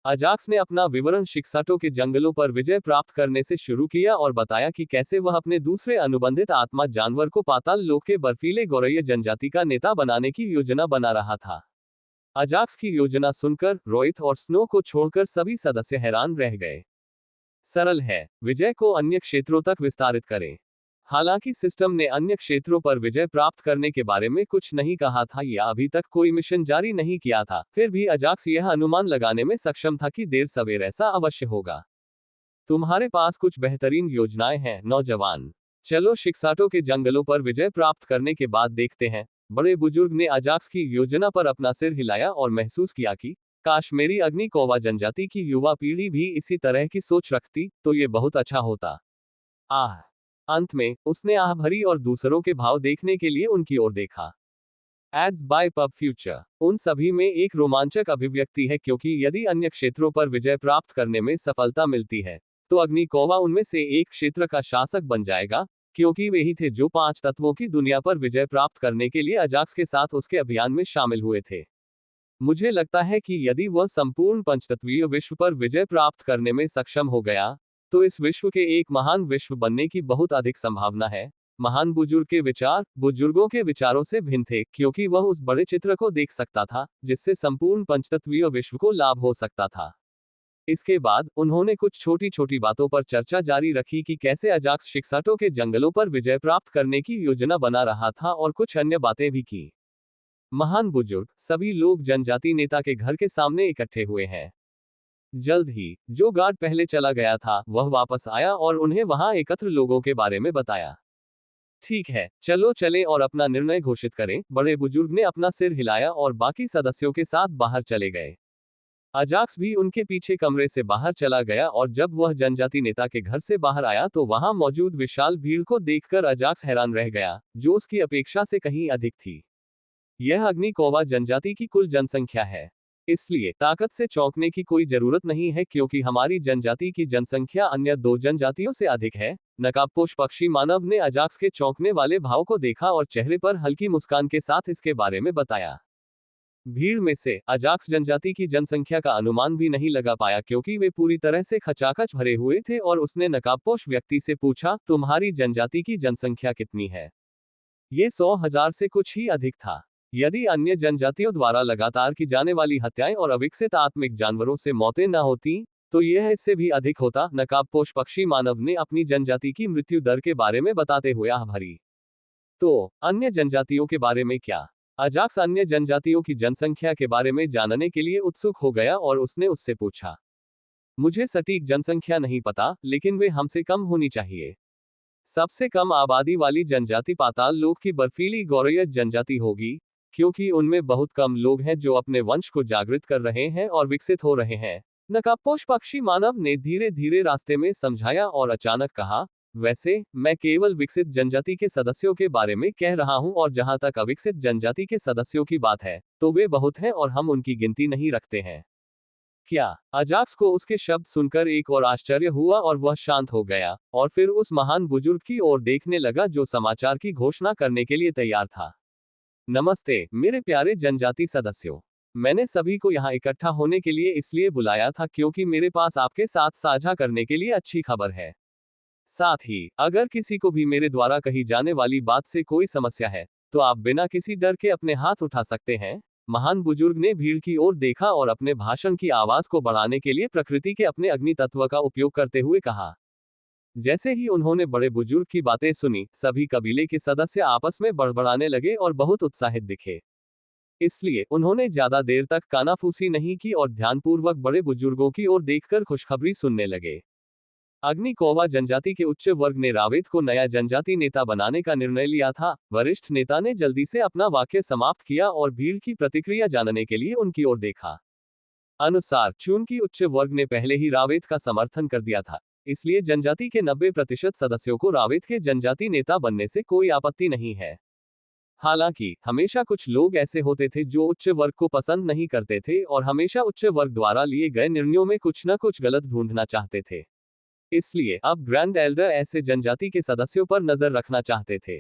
अजाक्स ने अपना विवरण शिक्साटो के जंगलों पर विजय प्राप्त करने से शुरू किया और बताया कि कैसे वह अपने दूसरे अनुबंधित आत्मा जानवर को पाताल लोक के बर्फीले गौरैय जनजाति का नेता बनाने की योजना बना रहा था। अजाक्स की योजना सुनकर रोहित और स्नो को छोड़कर सभी सदस्य हैरान रह गए। सरल है, विजय को अन्य क्षेत्रों तक विस्तारित करें। हालांकि सिस्टम ने अन्य क्षेत्रों पर विजय प्राप्त करने के बारे में कुछ नहीं कहा था या अभी तक कोई मिशन जारी नहीं किया था, फिर भी अजाक्स यह अनुमान लगाने में सक्षम था कि देर सवेर ऐसा अवश्य होगा। तुम्हारे पास कुछ बेहतरीन योजनाएं हैं नौजवान। चलो शिक्साटो के जंगलों पर विजय प्राप्त करने के बाद देखते हैं। बड़े बुजुर्ग ने अजाक्स की योजना पर अपना सिर हिलाया और महसूस किया कि काश मेरी अग्निकोवा जनजाति की युवा पीढ़ी भी इसी तरह की सोच रखती तो ये बहुत अच्छा होता। आह। अंत में उसने आह भरी और दूसरों के भाव देखने के लिए उनकी ओर देखा। एड्स बाय पब फ्यूचर उन सभी में एक रोमांचक अभिव्यक्ति है क्योंकि यदि अन्य क्षेत्रों पर विजय प्राप्त करने में सफलता मिलती है तो अग्निकोवा उनमें से एक क्षेत्र का शासक बन जाएगा, क्योंकि वे ही थे जो 5 तत्वों की दुनिया पर विजय प्राप्त करने के लिए अजाक्स के साथ उसके अभियान में शामिल हुए थे। मुझे लगता है कि यदि वह संपूर्ण पंचतत्वीय विश्व पर विजय प्राप्त करने में सक्षम हो गया तो इस विश्व के एक महान विश्व बनने की बहुत अधिक संभावना है। महान बुजुर्ग के विचार बुजुर्गों के विचारों से भिन्न थे क्योंकि वह उस बड़े चित्र को देख सकता था जिससे संपूर्ण पंचतत्वीय विश्व को लाभ हो सकता था। इसके बाद उन्होंने कुछ छोटी छोटी बातों पर चर्चा जारी रखी कि कैसे अजाक्स शिक्साटो के जंगलों पर विजय प्राप्त करने की योजना बना रहा था और कुछ अन्य बातें भी की। महान बुजुर्ग सभी लोग जनजाति नेता के घर के सामने इकट्ठे हुए हैं। जल्द ही जो गार्ड पहले चला गया था वह वापस आया और उन्हें वहां एकत्र लोगों के बारे में बताया। ठीक है, चलो चलें और अपना निर्णय घोषित करें। बड़े बुजुर्ग ने अपना सिर हिलाया और बाकी सदस्यों के साथ बाहर चले गए। अजाक्स भी उनके पीछे कमरे से बाहर चला गया और जब वह जनजाति नेता के घर से बाहर आया तो वहां मौजूद विशाल भीड़ को देखकर अजाक्स हैरान रह गया, जो उसकी अपेक्षा से कहीं अधिक थी। यह अग्निकोवा जनजाति की कुल जनसंख्या है, इसलिए ताकत से चौंकने की कोई जरूरत नहीं है क्योंकि हमारी जनजाति की जनसंख्या अन्य 2 जनजातियों से अधिक है। नकाबपोश पक्षी मानव ने अजाक्स के चौंकने वाले भाव को देखा और चेहरे पर हल्की मुस्कान के साथ इसके बारे में बताया। भीड़ में से अजाक्स जनजाति की जनसंख्या का अनुमान भी नहीं लगा पाया क्योंकि वे पूरी तरह से खचाखच भरे हुए थे और उसने नकाबपोश व्यक्ति से पूछा, तुम्हारी जनजाति की जनसंख्या कितनी है? ये 100,000 से कुछ ही अधिक था। यदि अन्य जनजातियों द्वारा लगातार की जाने वाली हत्याएं और अविकसित आत्मिक जानवरों से मौतें न होती तो यह इससे भी अधिक होता। नकाबपोश पक्षी मानव ने अपनी जनजाति की मृत्यु दर के बारे में बताते हुए आह भरी। तो अन्य जनजातियों के बारे में क्या? अजाक्स अन्य जनजातियों की जनसंख्या के बारे में जानने के लिए उत्सुक हो गया और उसने उससे पूछा, मुझे सटीक जनसंख्या नहीं पता, लेकिन वे हमसे कम होनी चाहिए। सबसे कम आबादी वाली जनजाति पाताल लोक की बर्फीली गौरैय जनजाति होगी, क्योंकि उनमें बहुत कम लोग हैं जो अपने वंश को जागृत कर रहे हैं और विकसित हो रहे हैं। नकाबपोश पक्षी मानव ने धीरे धीरे रास्ते में समझाया और अचानक कहा, वैसे मैं केवल विकसित जनजाति के सदस्यों के बारे में कह रहा हूं और जहां तक अविकसित जनजाति के सदस्यों की बात है तो वे बहुत हैं और हम उनकी गिनती नहीं रखते हैं। क्या? अजाक्स को उसके शब्द सुनकर एक और आश्चर्य हुआ और वह शांत हो गया और फिर उस महान बुजुर्ग की ओर देखने लगा जो समाचार की घोषणा करने के लिए तैयार था। नमस्ते मेरे प्यारे जनजाति सदस्यों, मैंने सभी को यहाँ इकट्ठा होने के लिए इसलिए बुलाया था क्योंकि मेरे पास आपके साथ साझा करने के लिए अच्छी खबर है। साथ ही अगर किसी को भी मेरे द्वारा कही जाने वाली बात से कोई समस्या है तो आप बिना किसी डर के अपने हाथ उठा सकते हैं। महान बुजुर्ग ने भीड़ की ओर देखा और अपने भाषण की आवाज को बढ़ाने के लिए प्रकृति के अपने अग्नि तत्व का उपयोग करते हुए कहा। जैसे ही उन्होंने बड़े बुजुर्ग की बातें सुनी, सभी कबीले के सदस्य आपस में बड़बड़ाने लगे और बहुत उत्साहित दिखे। इसलिए उन्होंने ज्यादा देर तक कानाफूसी नहीं की और ध्यानपूर्वक बड़े बुजुर्गों की ओर देखकर खुशखबरी सुनने लगे। अग्निकोवा जनजाति के उच्च वर्ग ने रावेत को नया जनजाति नेता बनाने का निर्णय लिया था। वरिष्ठ नेता ने जल्दी से अपना वाक्य समाप्त किया और भीड़ की प्रतिक्रिया जानने के लिए उनकी ओर देखा। अनुसार चूंकि उच्च वर्ग ने पहले ही रावेत का समर्थन कर दिया था, इसलिए जनजाति के 90% सदस्यों को रावेत के जनजाति नेता बनने से कोई आपत्ति नहीं है। हालांकि हमेशा कुछ लोग ऐसे होते थे जो उच्च वर्ग को पसंद नहीं करते थे और हमेशा उच्च वर्ग द्वारा लिए गए निर्णयों में कुछ न कुछ गलत ढूंढना चाहते थे। इसलिए अब ग्रैंड एल्डर ऐसे जनजाति के सदस्यों पर नजर रखना चाहते थे।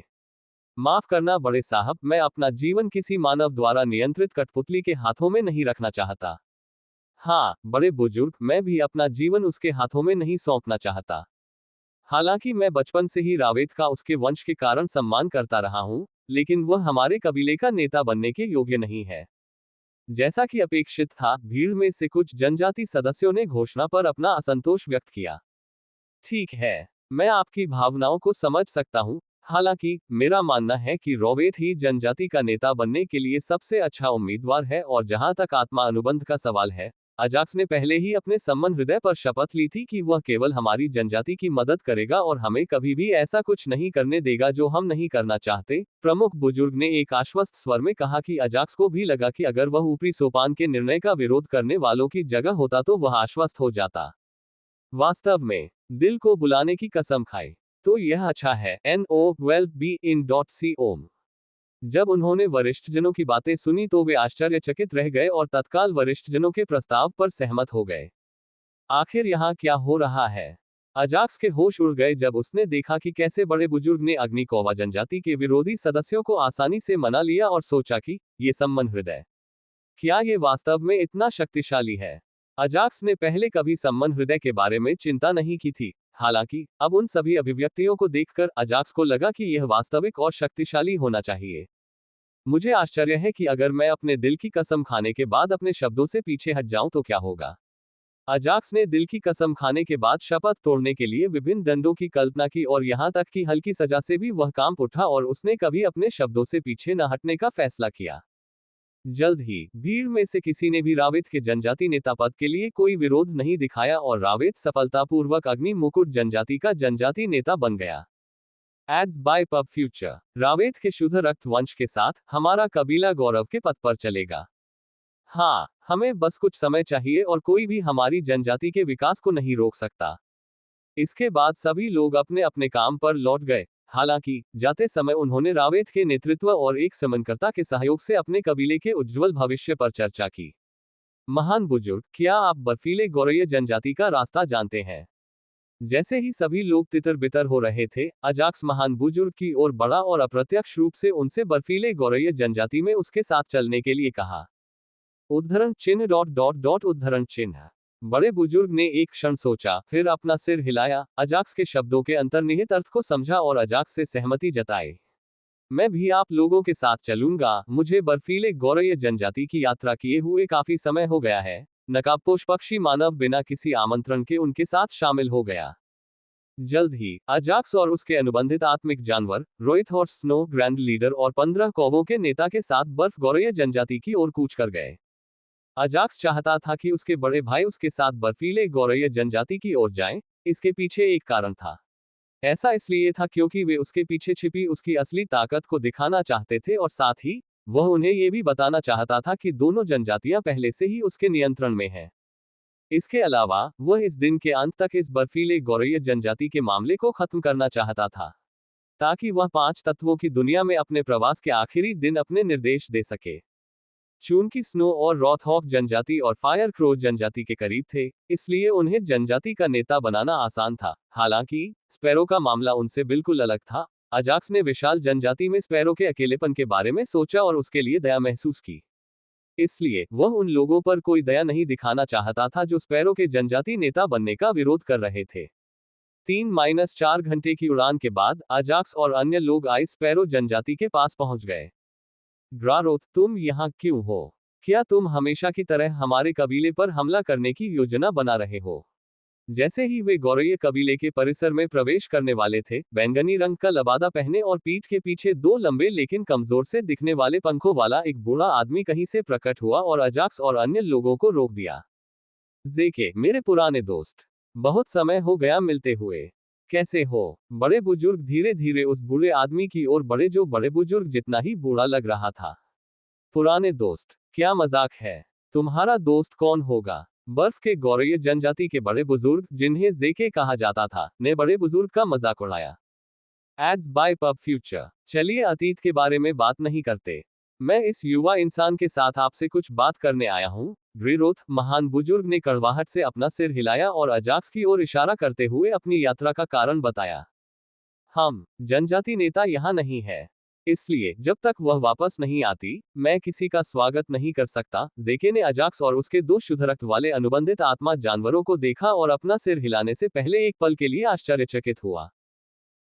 माफ करना बड़े साहब, मैं अपना जीवन किसी मानव द्वारा नियंत्रित कठपुतली के हाथों में नहीं रखना चाहता। हाँ बड़े बुजुर्ग, मैं भी अपना जीवन उसके हाथों में नहीं सौंपना चाहता। हालांकि मैं बचपन से ही रावेत का उसके वंश के कारण सम्मान करता रहा हूं, लेकिन वह हमारे कबीले का नेता बनने के योग्य नहीं है। जैसा कि अपेक्षित था, भीड़ में से कुछ जनजाति सदस्यों ने घोषणा पर अपना असंतोष व्यक्त किया। ठीक है, मैं आपकी भावनाओं को समझ सकता हूं। हालांकि मेरा मानना है कि रोवेत ही जनजाति का नेता बनने के लिए सबसे अच्छा उम्मीदवार है, और जहां तक आत्मा अनुबंध का सवाल है, अजाक्स ने पहले ही अपने सम्मन हृदय पर शपथ ली थी कि वह केवल हमारी जनजाति की मदद करेगा और हमें कभी भी ऐसा कुछ नहीं करने देगा जो हम नहीं करना चाहते। प्रमुख बुजुर्ग ने एक आश्वस्त स्वर में कहा कि अजाक्स को भी लगा कि अगर वह ऊपरी सोपान के निर्णय का विरोध करने वालों की जगह होता तो वह आश्वस्त हो जाता। वास्तव में दिल को बुलाने की कसम खाए तो यह अच्छा है। NO12BIN.C ओम। जब उन्होंने वरिष्ठजनों की बातें सुनी तो वे आश्चर्यचकित रह गए और तत्काल वरिष्ठजनों के प्रस्ताव पर सहमत हो गए। आखिर यहाँ क्या हो रहा है? अजाक्स के होश उड़ गए जब उसने देखा कि कैसे बड़े बुजुर्ग ने अग्निकोवा जनजाति के विरोधी सदस्यों को आसानी से मना लिया, और सोचा कि ये सम्मन हृदय, क्या ये वास्तव में इतना शक्तिशाली है? अजाक्स ने पहले कभी सम्मन हृदय के बारे में चिंता नहीं की थी। हालांकि अब उन सभी अभिव्यक्तियों को देखकर अजाक्स को लगा कि यह वास्तविक और शक्तिशाली होना चाहिए। मुझे आश्चर्य है कि अगर मैं अपने दिल की कसम खाने के बाद अपने शब्दों से पीछे हट जाऊं तो क्या होगा। अजाक्स ने दिल की कसम खाने के बाद शपथ तोड़ने के लिए विभिन्न दंडों की कल्पना की, और यहां तक कि हल्की सजा से भी वह कांप उठा, और उसने कभी अपने शब्दों से पीछे न हटने का फैसला किया। जल्द ही भीड़ में से किसी ने भी रावेत के जनजाति नेता पद के लिए कोई विरोध नहीं दिखाया, और रावेत सफलतापूर्वक अग्नि मुकुट जनजाति का जनजाति नेता बन गया। Ads by pub future. रावेत के शुद्ध रक्त वंश के साथ हमारा कबीला गौरव के पथ पर चलेगा। हाँ, हमें बस कुछ समय चाहिए और कोई भी हमारी जनजाति के विकास को नहीं रोक सकता। इसके बाद सभी लोग अपने अपने काम पर लौट गए। हालांकि जाते समय उन्होंने रावेत के नेतृत्व और एक समन्वयकर्ता के सहयोग से अपने कबीले के उज्जवल भविष्य पर चर्चा की। महान बुजुर्ग, क्या आप बर्फीले गौरैया जनजाति का रास्ता जानते हैं? जैसे ही सभी लोग तितर बितर हो रहे थे, अजाक्स महान बुजुर्ग की ओर बढ़ा और अप्रत्यक्ष रूप से उनसे बर्फीले गौरैया जनजाति में उसके साथ चलने के लिए कहा। उद्धरण चिन्ह उद्धरण चिन्ह। बड़े बुजुर्ग ने एक क्षण सोचा, फिर अपना सिर हिलाया, अजाक्स के शब्दों के अंतर्निहित अर्थ को समझा और अजाक्स से सहमति जताई। मैं भी आप लोगों के साथ चलूंगा। मुझे बर्फीले गौरैया जनजाति की यात्रा किए हुए काफी समय हो गया है। नकाबपोश पक्षी मानव बिना किसी आमंत्रण के उनके साथ शामिल हो गया। जल्द ही अजाक्स और उसके अनुबंधित आत्मिक जानवर, रोइथ और स्नो ग्रैंड लीडर और 15 कौवों के नेता के साथ बर्फ गौरैया जनजाति की ओर कूच कर गए। अजाक्स चाहता था कि उसके बड़े भाई उसके साथ बर्फीले गौरैया जनजाति की ओर जाएं। इसके पीछे एक कारण था। ऐसा इसलिए था क्योंकि वे उसके पीछे छिपी उसकी असली ताकत को दिखाना चाहते थे, और साथ ही वह उन्हें यह भी बताना चाहता था कि दोनों जनजातियां पहले से ही उसके नियंत्रण में हैं। इसके अलावा वह इस दिन के अंत तक इस बर्फीले गौरैया जनजाति के मामले को खत्म करना चाहता था, ताकि वह 5 तत्वों की दुनिया में अपने प्रवास के आखिरी दिन अपने निर्देश दे सके। चूंकि स्नो और रॉथहॉक जनजाति और फायर क्रो जनजाति के करीब थे, इसलिए उन्हें जनजाति का नेता बनाना आसान था। हालांकि स्पैरो का मामला उनसे बिल्कुल अलग था। अजाक्स ने विशाल जनजाति में स्पैरो के अकेलेपन के बारे में सोचा और उसके लिए दया महसूस की। इसलिए वह उन लोगों पर कोई दया नहीं दिखाना चाहता था जो स्पैरो के जनजाति नेता बनने का विरोध कर रहे थे। 3-4 घंटे की उड़ान के बाद अजाक्स और अन्य लोग आइस स्पैरो जनजाति के पास पहुंच गए। ग्रारोथ, तुम यहाँ क्यों हो? क्या तुम हमेशा की तरह हमारे कबीले पर हमला करने की योजना बना रहे हो? जैसे ही वे गौरैया कबीले के परिसर में प्रवेश करने वाले थे, बैंगनी रंग का लबादा पहने और पीठ के पीछे 2 लंबे लेकिन कमजोर से दिखने वाले पंखों वाला एक बूढ़ा आदमी कहीं से प्रकट हुआ और अजाक्स और अन्य लोगों को रोक दिया। जेके, मेरे पुराने दोस्त, बहुत समय हो गया मिलते हुए। कैसे हो? बड़े बुजुर्ग धीरे धीरे उस बूढ़े आदमी की ओर बढ़े जो बड़े बुजुर्ग जितना ही बूढ़ा लग रहा था। पुराने दोस्त, क्या मजाक है? तुम्हारा दोस्त कौन होगा? बर्फ के गौरैया जनजाति के बड़े बुजुर्ग, जिन्हें जेके कहा जाता था, ने बड़े बुजुर्ग का मजाक उड़ाया। Ads by pub future. चलिए अतीत के बारे में बात नहीं करते। मैं इस युवा इंसान के साथ आपसे कुछ बात करने आया हूँ। ग्रीरोथ, महान बुजुर्ग ने कड़वाहट से अपना सिर हिलाया और अजाक्स की ओर इशारा करते हुए अपनी यात्रा का कारण बताया। हम जनजाति नेता यहाँ नहीं है। इसलिए जब तक वह वापस नहीं आती, मैं किसी का स्वागत नहीं कर सकता। जेके ने अजाक्स और उसके दो शुद्ध रक्त वाले अनुबंधित आत्मा जानवरों को देखा और अपना सिर हिलाने से पहले एक पल के लिए आश्चर्यचकित हुआ।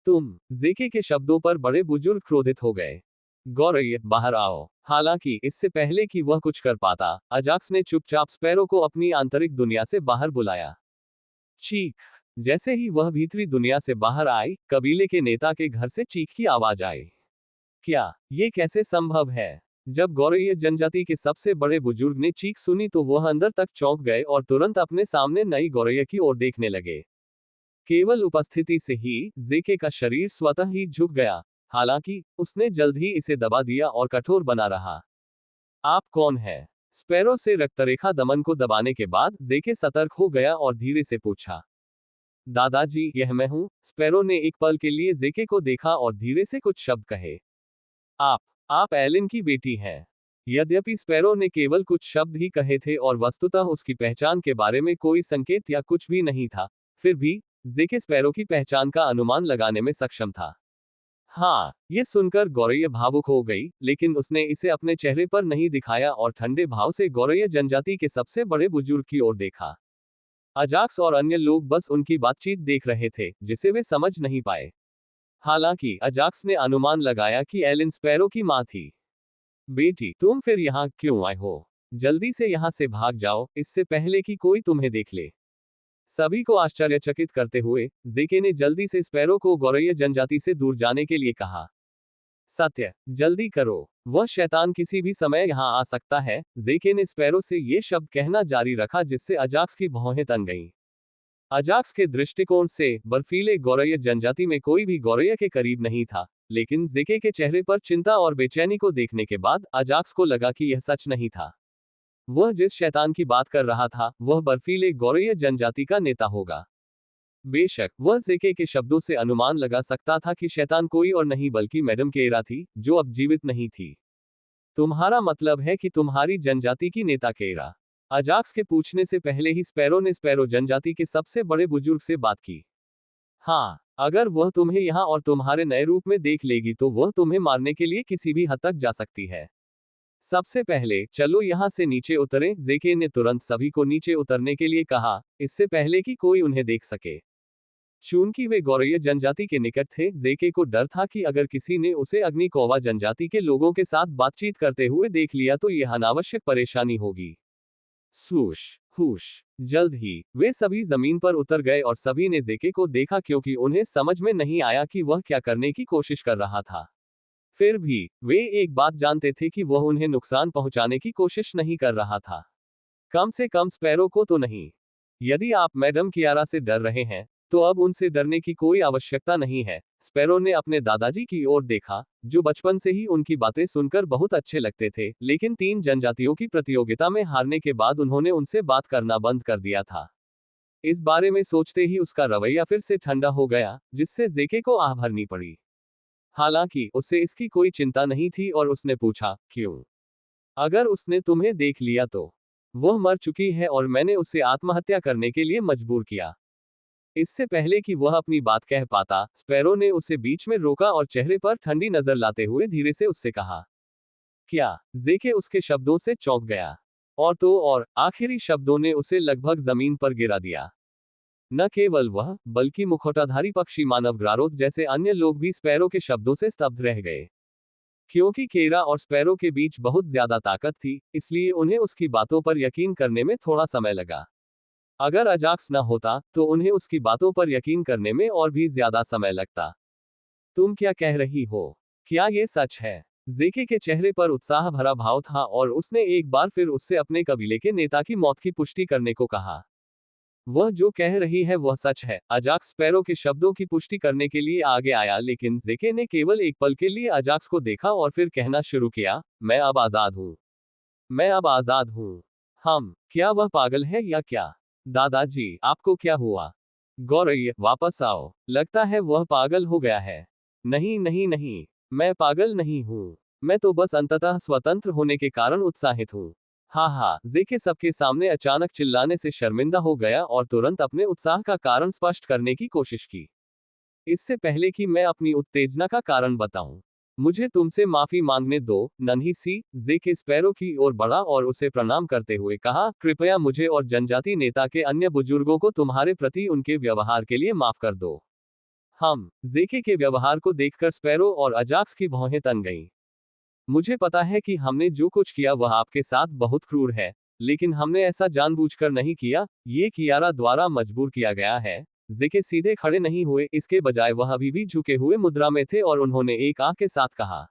तुम, जेके के शब्दों पर बड़े बुजुर्ग क्रोधित हो गए। गौरय, बाहर आओ। हालांकि इससे पहले कि वह कुछ कर पाता, अजाक्स ने चुपचाप स्पैरो को अपनी आंतरिक दुनिया से बाहर बुलाया। चीख। जैसे ही वह भीतरी दुनिया से बाहर आई, कबीले के नेता के घर से चीख की आवाज आई। क्या ये कैसे संभव है? जब गौरय जनजाति के सबसे बड़े बुजुर्ग ने चीख सुनी तो वह अंदर तक चौंक गए और तुरंत अपने सामने नई गौरय की ओर देखने लगे। केवल उपस्थिति से ही जेके का शरीर स्वतः ही झुक गया, हालांकि उसने जल्द ही इसे दबा दिया और कठोर बना रहा। आप कौन है? स्पैरो से रक्तरेखा दमन को दबाने के बाद जेके सतर्क हो गया और धीरे से पूछा। दादाजी, यह मैं हूं। स्पैरो ने एक पल के लिए जेके को देखा और धीरे से कुछ शब्द कहे। आप एलिन की बेटी हैं। यद्यपि स्पैरो ने केवल कुछ शब्द ही कहे थे और वस्तुतः उसकी पहचान के बारे में कोई संकेत या कुछ भी नहीं था, फिर भी जेके स्पैरो की पहचान का अनुमान लगाने में सक्षम था। हाँ, ये सुनकर गौरय भावुक हो गई, लेकिन उसने इसे अपने चेहरे पर नहीं दिखाया और ठंडे भाव से गौरय जनजाति के सबसे बड़े बुजुर्ग की ओर देखा। अजाक्स और अन्य लोग बस उनकी बातचीत देख रहे थे, जिसे वे समझ नहीं पाए। हालांकि अजाक्स ने अनुमान लगाया कि एलिन स्पैरो की मां थी। बेटी, तुम फिर यहाँ क्यों आए हो? जल्दी से यहाँ से भाग जाओ, इससे पहले कि कोई तुम्हें देख ले। सभी को आश्चर्यचकित करते हुए जेके ने जल्दी से स्पैरो को गौरय जनजाति से दूर जाने के लिए कहा। सत्य, जल्दी करो, वह शैतान किसी भी समय यहाँ आ सकता है। जेके ने स्पैरो से ये शब्द कहना जारी रखा, जिससे अजाक्स की भौहें तन गईं। अजाक्स के दृष्टिकोण से बर्फीले गौरय जनजाति में कोई भी गौरय के करीब नहीं था, लेकिन जेके के चेहरे पर चिंता और बेचैनी को देखने के बाद अजाक्स को लगा कि यह सच नहीं था। वह जिस शैतान की बात कर रहा था, वह बर्फीले गौरय जनजाति का नेता होगा। बेशक वह जेके के शब्दों से अनुमान लगा सकता था कि शैतान कोई और नहीं बल्कि मैडम केरा थी, जो अब जीवित नहीं थी। तुम्हारा मतलब है कि तुम्हारी जनजाति की नेता केरा? अजाक्स के पूछने से पहले ही स्पैरो ने स्पैरो जनजाति के सबसे बड़े बुजुर्ग से बात की। हाँ, अगर वह तुम्हें यहाँ और तुम्हारे नए रूप में देख लेगी तो वह तुम्हें मारने के लिए किसी भी हद तक जा सकती है। सबसे पहले चलो यहाँ से नीचे उतरें। जेके ने तुरंत सभी को नीचे उतरने के लिए कहा, इससे पहले कि कोई उन्हें देख सके। चूंकि वे गौरय जनजाति के निकट थे, जेके को डर था कि अगर किसी ने उसे अग्निकोवा जनजाति के लोगों के साथ बातचीत करते हुए देख लिया तो यह अनावश्यक परेशानी होगी। स्वूश, हुश। जल्द ही वे सभी जमीन पर उतर गए और सभी ने जेके को देखा, क्योंकि उन्हें समझ में नहीं आया कि वह क्या करने की कोशिश कर रहा था। फिर भी वे एक बात जानते थे कि वह उन्हें नुकसान पहुंचाने की कोशिश नहीं कर रहा था, कम से कम स्पैरो को तो नहीं। यदि आप मैडम कियारा से डर रहे हैं, तो अब उनसे डरने की कोई आवश्यकता नहीं है। स्पैरो ने अपने दादाजी की ओर देखा, जो बचपन से ही उनकी बातें सुनकर बहुत अच्छे लगते थे, लेकिन 3 जनजातियों की प्रतियोगिता में हारने के बाद उन्होंने उनसे बात करना बंद कर दिया था। इस बारे में सोचते ही उसका रवैया फिर से ठंडा हो गया, जिससे जेके को आह भरनी पड़ी। हालांकि उसे इसकी कोई चिंता नहीं थी और उसने पूछा, क्यों? अगर उसने तुम्हें देख लिया तो? वह मर चुकी है और मैंने उसे आत्महत्या करने के लिए मजबूर किया। इससे पहले कि वह अपनी बात कह पाता, स्पैरो ने उसे बीच में रोका और चेहरे पर ठंडी नजर लाते हुए धीरे से उससे कहा। क्या? जेके उसके शब्दों से चौंक गया। और तो और आखिरी शब्दों ने उसे लगभग जमीन पर गिरा दिया। न केवल वह, बल्कि मुखौटाधारी पक्षी मानव ग्रारोथ जैसे अन्य लोग भी स्पैरो के शब्दों से स्तब्ध रह गए। क्योंकि केरा और स्पैरो के बीच बहुत ज्यादा ताकत थी, इसलिए उन्हें उसकी बातों पर यकीन करने में थोड़ा समय लगा। अगर अजाक्स न होता, तो उन्हें उसकी बातों पर यकीन करने में और भी ज्यादा समय लगता। तुम क्या कह रही हो? क्या ये सच है? जेके के चेहरे पर उत्साह भरा भाव था और उसने एक बार फिर उससे अपने कबीले के नेता की मौत की पुष्टि करने को कहा। वह जो कह रही है वह सच है। अजाक्स स्पैरो के शब्दों की पुष्टि करने के लिए आगे आया, लेकिन जेके ने केवल एक पल के लिए अजाक्स को देखा और फिर कहना शुरू किया, मैं अब आजाद हूँ। मैं अब आजाद हूँ। क्या वह पागल है या क्या? दादाजी, आपको क्या हुआ? गौरय, वापस आओ। लगता है वह पागल हो गया है। नहीं नहीं नहीं, मैं पागल नहीं हूँ। मैं तो बस अंततः स्वतंत्र होने के कारण उत्साहित हूँ। हाँ, जेके सबके सामने अचानक चिल्लाने से शर्मिंदा हो गया और तुरंत अपने उत्साह का कारण स्पष्ट करने की कोशिश की। इससे पहले कि मैं अपनी उत्तेजना का कारण बताऊं, मुझे तुमसे माफी मांगने दो, नन्ही सी। जेके स्पैरो की ओर बढ़ा और उसे प्रणाम करते हुए कहा, कृपया मुझे और जनजाति नेता के अन्य बुजुर्गों को तुम्हारे प्रति उनके व्यवहार के लिए माफ कर दो। हम जेके के व्यवहार को देखकर स्पैरो और अजाक्स की भौहें तन गईं। मुझे पता है कि हमने जो कुछ किया वह आपके साथ बहुत क्रूर है, लेकिन हमने ऐसा जानबूझकर नहीं किया, ये कियारा द्वारा मजबूर किया गया है। जेके सीधे खड़े नहीं हुए, इसके बजाय वह अभी भी झुके हुए मुद्रा में थे और उन्होंने एक आह के साथ कहा,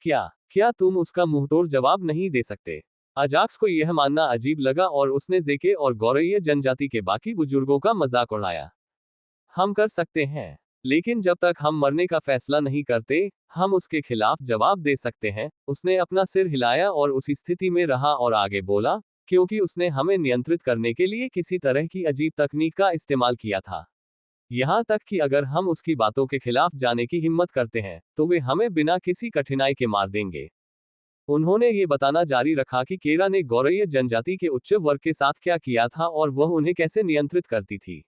क्या क्या तुम उसका मुंहतोड़ जवाब नहीं दे सकते? अजाक्स को यह मानना अजीब लगा और उसने जेके और गौरैया जनजाति के बाकी बुजुर्गों का मजाक उड़ाया। हम कर सकते हैं, लेकिन जब तक हम मरने का फैसला नहीं करते, हम उसके खिलाफ जवाब दे सकते हैं। उसने अपना सिर हिलाया और उसी स्थिति में रहा और आगे बोला, क्योंकि उसने हमें नियंत्रित करने के लिए किसी तरह की अजीब तकनीक का इस्तेमाल किया था। यहाँ तक कि अगर हम उसकी बातों के खिलाफ जाने की हिम्मत करते हैं, तो वे हमें बिना किसी कठिनाई के मार देंगे। उन्होंने ये बताना जारी रखा कि केरा ने गौरैया जनजाति के उच्च वर्ग के साथ क्या किया था और वह उन्हें कैसे नियंत्रित करती थी।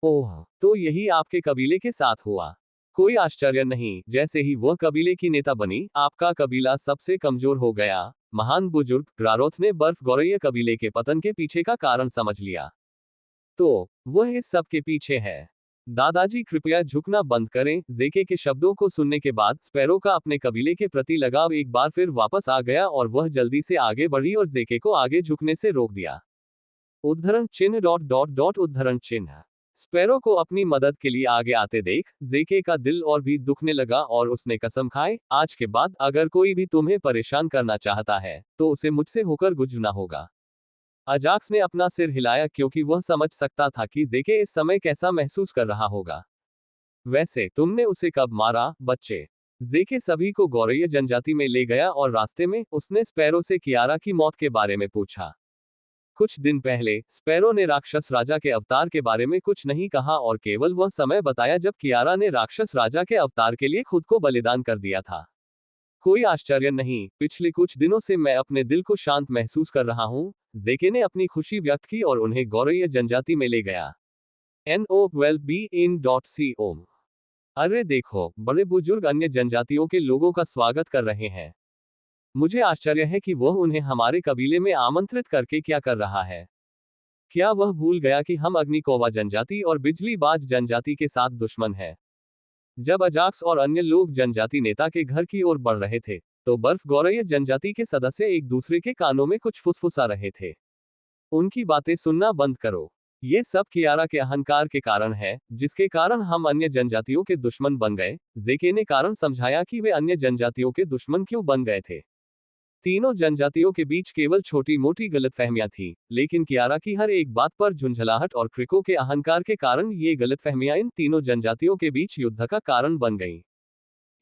ओह, तो यही आपके कबीले के साथ हुआ। कोई आश्चर्य नहीं, जैसे ही वह कबीले की नेता बनी, आपका कबीला सबसे कमजोर हो गया। महान बुजुर्ग ग्रारोथ ने बर्फ गौरैया कबीले के पतन के पीछे का कारण समझ लिया। तो वह इस सब के पीछे है। दादाजी कृपया झुकना बंद करें। जेके के शब्दों को सुनने के बाद स्पैरो का अपने कबीले के प्रति लगाव एक बार फिर वापस आ गया और वह जल्दी से आगे बढ़ी और जेके को आगे झुकने से रोक दिया। उद्धरण चिन्ह डॉट डॉट डॉट उद्धरण चिन्ह। स्पैरो को अपनी मदद के लिए आगे आते देख जेके का दिल और भी दुखने लगा और उसने कसम खाई, आज के बाद अगर कोई भी तुम्हें परेशान करना चाहता है, तो उसे मुझसे होकर गुजरना होगा। अजाक्स ने अपना सिर हिलाया क्योंकि वह समझ सकता था कि जेके इस समय कैसा महसूस कर रहा होगा। वैसे तुमने उसे कब मारा, बच्चे? जेके सभी को गौरैया जनजाति में ले गया और रास्ते में उसने स्पैरो से कियारा की मौत के बारे में पूछा। कुछ दिन पहले स्पैरो ने राक्षस राजा के अवतार के बारे में कुछ नहीं कहा और केवल वह समय बताया जब कियारा ने राक्षस राजा के अवतार के लिए खुद को बलिदान कर दिया था। कोई आश्चर्य नहीं, पिछले कुछ दिनों से मैं अपने दिल को शांत महसूस कर रहा हूँ। जेके ने अपनी खुशी व्यक्त की और उन्हें गौरैया जनजाति में ले गया। NO12BIN.com। अरे देखो, बड़े बुजुर्ग अन्य जनजातियों के लोगों का स्वागत कर रहे हैं। मुझे आश्चर्य है कि वह उन्हें हमारे कबीले में आमंत्रित करके क्या कर रहा है। क्या वह भूल गया कि हम अग्निकोवा जनजाति और बिजलीबाज जनजाति के साथ दुश्मन हैं? जब अजाक्स और अन्य लोग जनजाति नेता के घर की ओर बढ़ रहे थे, तो बर्फ गौरैया जनजाति के सदस्य एक दूसरे के कानों में कुछ फुसफुसा रहे थे। उनकी बातें सुनना बंद करो। ये सब कियारा के अहंकार के कारण है, जिसके कारण हम अन्य जनजातियों के दुश्मन बन गए। जेके ने कारण समझाया कि वे अन्य जनजातियों के दुश्मन क्यों बन गए थे। तीनों जनजातियों के बीच केवल छोटी मोटी गलतफहमियां थीं, लेकिन कियारा की हर एक बात पर झुंझलाहट और क्रिको के अहंकार के कारण ये गलतफहमियां इन तीनों जनजातियों के बीच युद्ध का कारण बन गईं।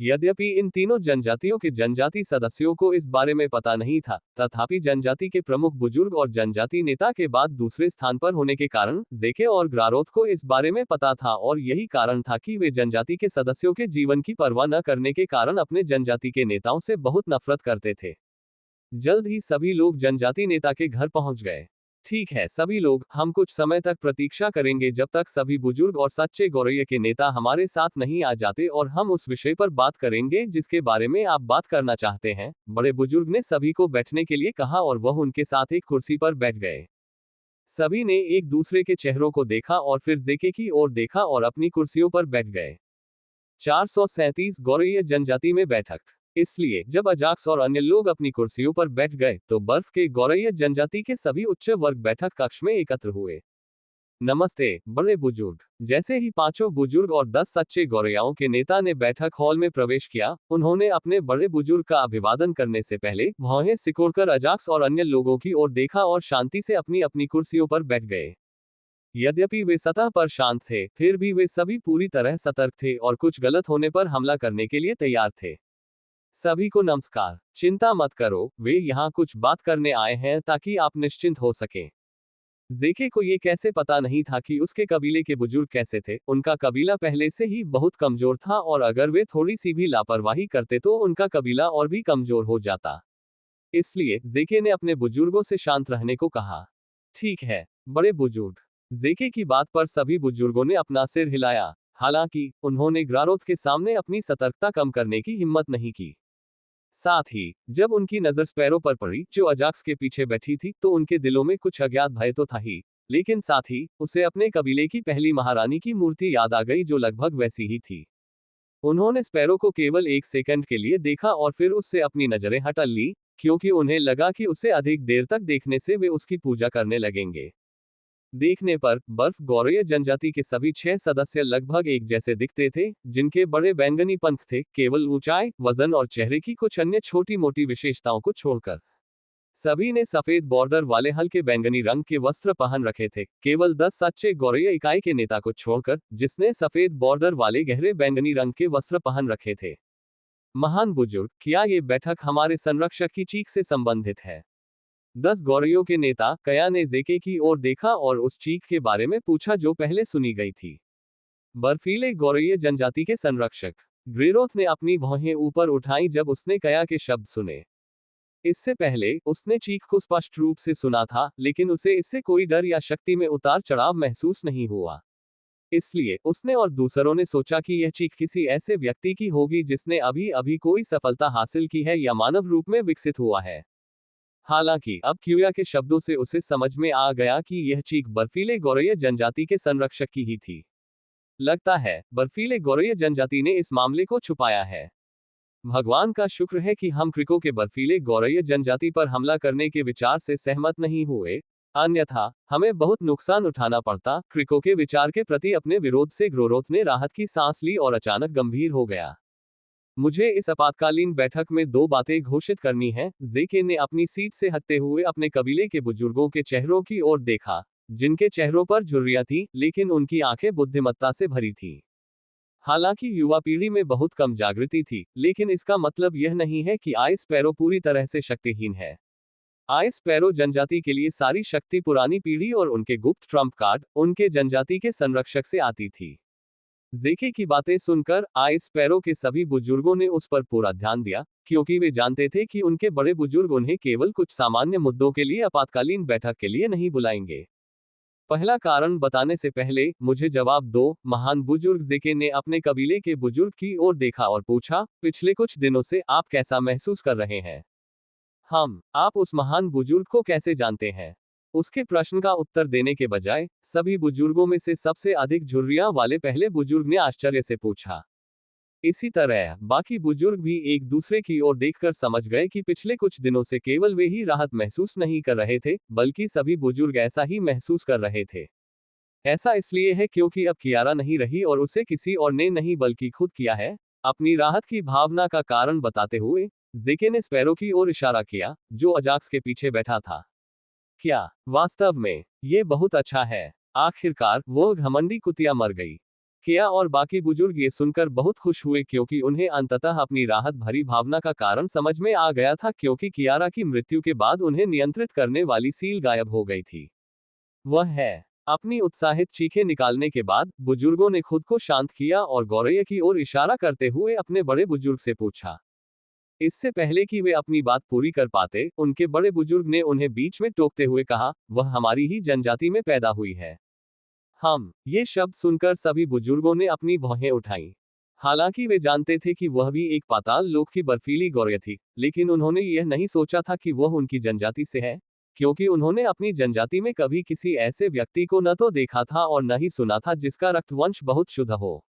यद्यपि इन तीनों जनजातियों के जनजाति सदस्यों को इस बारे में पता नहीं था, तथापि जनजाति के प्रमुख बुजुर्ग और जनजाति नेता के बाद दूसरे स्थान पर होने के कारण जेके और ग्रारोथ को इस बारे में पता था और यही कारण था कि वे जनजाति के सदस्यों के जीवन की परवाह न करने के कारण अपने जनजाति के नेताओं से बहुत नफरत करते थे। जल्द ही सभी लोग जनजाति नेता के घर पहुंच गए। ठीक है सभी लोग, हम कुछ समय तक प्रतीक्षा करेंगे जब तक सभी बुजुर्ग और सच्चे गौरैया के नेता हमारे साथ नहीं आ जाते और हम उस विषय पर बात करेंगे जिसके बारे में आप बात करना चाहते हैं। बड़े बुजुर्ग ने सभी को बैठने के लिए कहा और वह उनके साथ एक कुर्सी पर बैठ गए। सभी ने एक दूसरे के चेहरों को देखा और फिर जेके की ओर देखा और अपनी कुर्सियों पर बैठ गए। 437 गौरैया जनजाति में बैठक। इसलिए जब अजाक्स और अन्य लोग अपनी कुर्सियों पर बैठ गए, तो बर्फ के गौरैया जनजाति के सभी उच्च वर्ग बैठक कक्ष में एकत्र हुए। नमस्ते बड़े बुजुर्ग। जैसे ही पांचों बुजुर्ग और 10 सच्चे गौरैयाओं के नेता ने बैठक हॉल में प्रवेश किया, उन्होंने अपने बड़े बुजुर्ग का अभिवादन करने से पहले भौहें सिकोड़कर अजाक्स और अन्य लोगों की ओर देखा और शांति से अपनी अपनी कुर्सियों पर बैठ गए। यद्यपि वे सतह पर शांत थे, फिर भी वे सभी पूरी तरह सतर्क थे और कुछ गलत होने पर हमला करने के लिए तैयार थे। सभी को नमस्कार। चिंता मत करो, वे यहाँ कुछ बात करने आए हैं ताकि आप निश्चिंत हो सकें। जेके को ये कैसे पता नहीं था कि उसके कबीले के बुजुर्ग कैसे थे। उनका कबीला पहले से ही बहुत कमजोर था और अगर वे थोड़ी सी भी लापरवाही करते तो उनका कबीला और भी कमजोर हो जाता। इसलिए जेके ने अपने बुजुर्गों से शांत रहने को कहा। ठीक है बड़े बुजुर्ग। जेके की बात पर सभी बुजुर्गों ने अपना सिर हिलाया। हालांकि उन्होंने ग्रारोथ के सामने अपनी सतर्कता कम करने की हिम्मत नहीं की। साथ ही जब उनकी नजर स्पैरो पर पड़ी, जो अजाक्स के पीछे बैठी थी, तो उनके दिलों में कुछ अज्ञात भय तो था ही, लेकिन साथ ही उसे अपने कबीले की पहली महारानी की मूर्ति याद आ गई, जो लगभग वैसी ही थी। उन्होंने स्पैरो को केवल एक सेकंड के लिए देखा और फिर उससे अपनी नजरें हटा ली, क्योंकि उन्हें लगा कि उसे अधिक देर तक देखने से वे उसकी पूजा करने लगेंगे। देखने पर बर्फ गौरीय जनजाति के सभी 6 सदस्य लगभग एक जैसे दिखते थे, जिनके बड़े बैंगनी पंख थे, केवल ऊंचाई, वजन और चेहरे की कुछ अन्य छोटी मोटी विशेषताओं को छोड़कर। सभी ने सफेद बॉर्डर वाले हल्के बैंगनी रंग के वस्त्र पहन रखे थे, केवल 10 सच्चे गौरीय इकाई के नेता को छोड़कर, जिसने सफेद बॉर्डर वाले गहरे बैंगनी रंग के वस्त्र पहन रखे थे। महान बुजुर्ग, क्या ये बैठक हमारे संरक्षक की चीख से संबंधित है? 10 गौरैयों के नेता कया ने जेके की ओर देखा और उस चीख के बारे में पूछा जो पहले सुनी गई थी। बर्फीले गौरैय जनजाति के संरक्षक ग्रेरोथ ने अपनी भौहें ऊपर उठाई जब उसने कया के शब्द सुने। इससे पहले उसने चीख को स्पष्ट रूप से सुना था, लेकिन उसे इससे कोई डर या शक्ति में उतार चढ़ाव महसूस नहीं हुआ। इसलिए उसने और दूसरों ने सोचा कि यह चीख किसी ऐसे व्यक्ति की होगी जिसने अभी अभी कोई सफलता हासिल की है या मानव रूप में विकसित हुआ है। हालांकि अब क्यूया के शब्दों से उसे समझ में आ गया कि यह चीख बर्फीले गौरैय जनजाति के संरक्षक की ही थी। लगता है बर्फीले गौरैय जनजाति ने इस मामले को छुपाया है। भगवान का शुक्र है कि हम क्रिको के बर्फीले गौरैय जनजाति पर हमला करने के विचार से सहमत नहीं हुए, अन्यथा हमें बहुत नुकसान उठाना पड़ता। क्रिको के विचार के प्रति अपने विरोध से ग्रोरोथ ने राहत की सांस ली और अचानक गंभीर हो गया। मुझे इस आपातकालीन बैठक में 2 बातें घोषित करनी है। जेके ने अपनी सीट से हटते हुए अपने कबीले के बुजुर्गों के चेहरों की ओर देखा, जिनके चेहरों पर झुर्रियां थीं, लेकिन उनकी आंखें बुद्धिमत्ता से भरी थीं। हालांकि युवा पीढ़ी में बहुत कम जागृति थी, लेकिन इसका मतलब यह नहीं है कि आइस स्पैरो पूरी तरह से शक्तिहीन है। आइस स्पैरो जनजाति के लिए सारी शक्ति पुरानी पीढ़ी और उनके गुप्त ट्रम्प कार्ड उनके जनजाति के संरक्षक से आती थी। जेके की बातें सुनकर आइस स्पैरो के सभी बुजुर्गों ने उस पर पूरा ध्यान दिया, क्योंकि वे जानते थे कि उनके बड़े बुजुर्ग उन्हें केवल कुछ सामान्य मुद्दों के लिए आपातकालीन बैठक के लिए नहीं बुलाएंगे। पहला कारण बताने से पहले मुझे जवाब दो, महान बुजुर्ग। जेके ने अपने कबीले के बुजुर्ग की ओर देखा और पूछा, पिछले कुछ दिनों से आप कैसा महसूस कर रहे हैं? आप उस महान बुजुर्ग को कैसे जानते हैं? उसके प्रश्न का उत्तर देने के बजाय सभी बुजुर्गों में से सबसे अधिक झुर्रियां वाले पहले बुजुर्ग ने आश्चर्य से पूछा। इसी तरह बाकी बुजुर्ग भी एक दूसरे की ओर देखकर समझ गए कि पिछले कुछ दिनों से केवल वे ही राहत महसूस नहीं कर रहे थे, बल्कि सभी बुजुर्ग ऐसा ही महसूस कर रहे थे। ऐसा इसलिए है क्योंकि अब कियारा नहीं रही और उसे किसी और ने नहीं बल्कि खुद किया है। अपनी राहत की भावना का कारण बताते हुए जेके ने स्पैरो की ओर इशारा किया, जो अजाक्स के पीछे बैठा था। क्या वास्तव में ये बहुत अच्छा है? आखिरकार वो घमंडी कुतिया मर गई। किया और बाकी बुजुर्ग ये सुनकर बहुत खुश हुए, क्योंकि उन्हें अंततः अपनी राहत भरी भावना का कारण समझ में आ गया था, क्योंकि कियारा की मृत्यु के बाद उन्हें नियंत्रित करने वाली सील गायब हो गई थी। वह है। अपनी उत्साहित चीखें निकालने के बाद बुजुर्गों ने खुद को शांत किया और गौरैया की ओर इशारा करते हुए अपने बड़े बुजुर्ग से पूछा। इससे पहले कि वे अपनी बात पूरी कर पाते, उनके बड़े बुजुर्ग ने उन्हें बीच में टोकते हुए कहा, वह हमारी ही जनजाति में पैदा हुई है। ये शब्द सुनकर सभी बुजुर्गों ने अपनी भौहें उठाईं। हालांकि वे जानते थे कि वह भी एक पाताल लोक की बर्फीली गौरैया थी, लेकिन उन्होंने यह नहीं सोचा था कि वह उनकी जनजाति से है, क्योंकि उन्होंने अपनी जनजाति में कभी किसी ऐसे व्यक्ति को न तो देखा था और न ही सुना था जिसका रक्तवंश बहुत शुद्ध हो।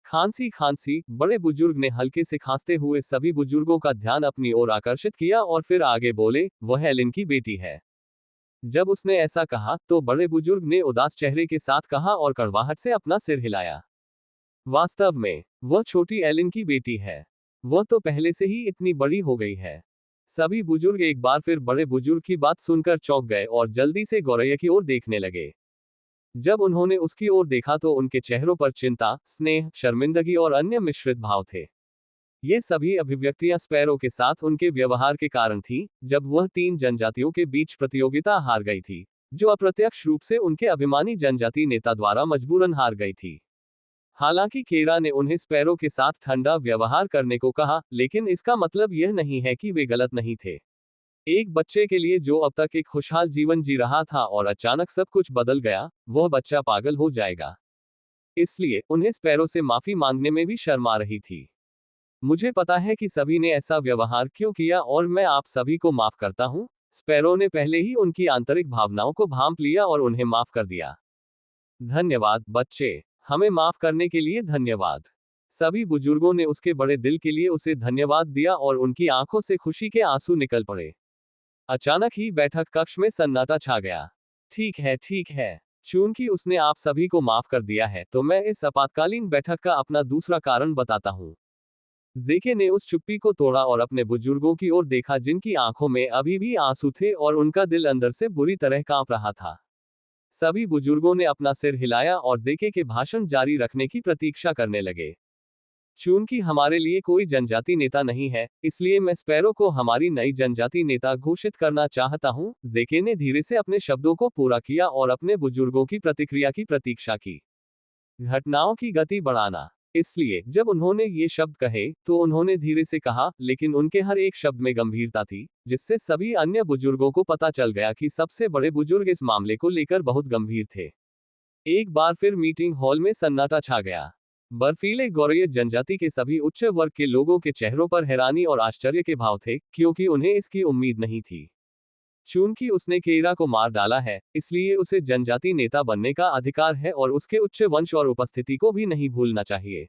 खांसी, बड़े बुजुर्ग ने हल्के से खांसते हुए सभी बुजुर्गों का ध्यान अपनी ओर आकर्षित किया और फिर आगे बोले, वह एलिन की बेटी है। जब उसने ऐसा कहा तो बड़े बुजुर्ग ने उदास चेहरे के साथ कहा और कड़वाहट से अपना सिर हिलाया। वास्तव में वह छोटी एलिन की बेटी है। वह तो पहले से ही इतनी बड़ी हो गई है। सभी बुजुर्ग एक बार फिर बड़े बुजुर्ग की बात सुनकर चौंक गए और जल्दी से गौरैया की ओर देखने लगे। जब उन्होंने उसकी ओर देखा तो उनके चेहरों पर चिंता, स्नेह, शर्मिंदगी और अन्य मिश्रित भाव थे। ये सभी अभिव्यक्तियां स्पैरो के साथ उनके व्यवहार के कारण थीं, जब वह 3 जनजातियों के बीच प्रतियोगिता हार गई थी, जो अप्रत्यक्ष रूप से उनके अभिमानी जनजाति नेता द्वारा मजबूरन हार गई थी। हालांकि केरा ने उन्हें स्पैरो के साथ ठंडा व्यवहार करने को कहा, लेकिन इसका मतलब यह नहीं है कि वे गलत नहीं थे। एक बच्चे के लिए जो अब तक एक खुशहाल जीवन जी रहा था और अचानक सब कुछ बदल गया, वह बच्चा पागल हो जाएगा। इसलिए उन्हें स्पैरो से माफी मांगने में भी शर्म आ रही थी। मुझे पता है कि सभी ने ऐसा व्यवहार क्यों किया और मैं आप सभी को माफ करता हूँ। स्पैरो ने पहले ही उनकी आंतरिक भावनाओं को भांप लिया और उन्हें माफ कर दिया। धन्यवाद बच्चे, हमें माफ करने के लिए धन्यवाद। सभी बुजुर्गों ने उसके बड़े दिल के लिए उसे धन्यवाद दिया और उनकी आंखों से खुशी के आंसू निकल पड़े। अचानक ही बैठक कक्ष में सन्नाटा छा गया। ठीक है। चूंकि उसने आप सभी को माफ कर दिया है तो मैं इस आपातकालीन बैठक का अपना दूसरा कारण बताता हूँ। जेके ने उस चुप्पी को तोड़ा और अपने बुजुर्गों की ओर देखा जिनकी आंखों में अभी भी आंसू थे और उनका दिल अंदर से बुरी तरह कांप रहा था। सभी बुजुर्गों ने अपना सिर हिलाया और जेके के भाषण जारी रखने की प्रतीक्षा करने लगे। चूंकि हमारे लिए कोई जनजाति नेता नहीं है, इसलिए मैं स्पैरो को हमारी नई जनजाति नेता घोषित करना चाहता हूं। जेके ने धीरे से अपने शब्दों को पूरा किया और अपने बुजुर्गों की प्रतिक्रिया की प्रतीक्षा की। घटनाओं की गति बढ़ाना। इसलिए जब उन्होंने ये शब्द कहे तो उन्होंने धीरे से कहा, लेकिन उनके हर एक शब्द में गंभीरता थी, जिससे सभी अन्य बुजुर्गों को पता चल गया कि सबसे बड़े बुजुर्ग इस मामले को लेकर बहुत गंभीर थे। एक बार फिर मीटिंग हॉल में सन्नाटा छा गया। बर्फीले गौरैया जनजाति के सभी उच्च वर्ग के लोगों के चेहरों पर हैरानी और आश्चर्य के भाव थे, क्योंकि उन्हें इसकी उम्मीद नहीं थी। चूंकि उसने केरा को मार डाला है, इसलिए उसे जनजाति नेता बनने का अधिकार है और उसके उच्च वंश और उपस्थिति को भी नहीं भूलना चाहिए।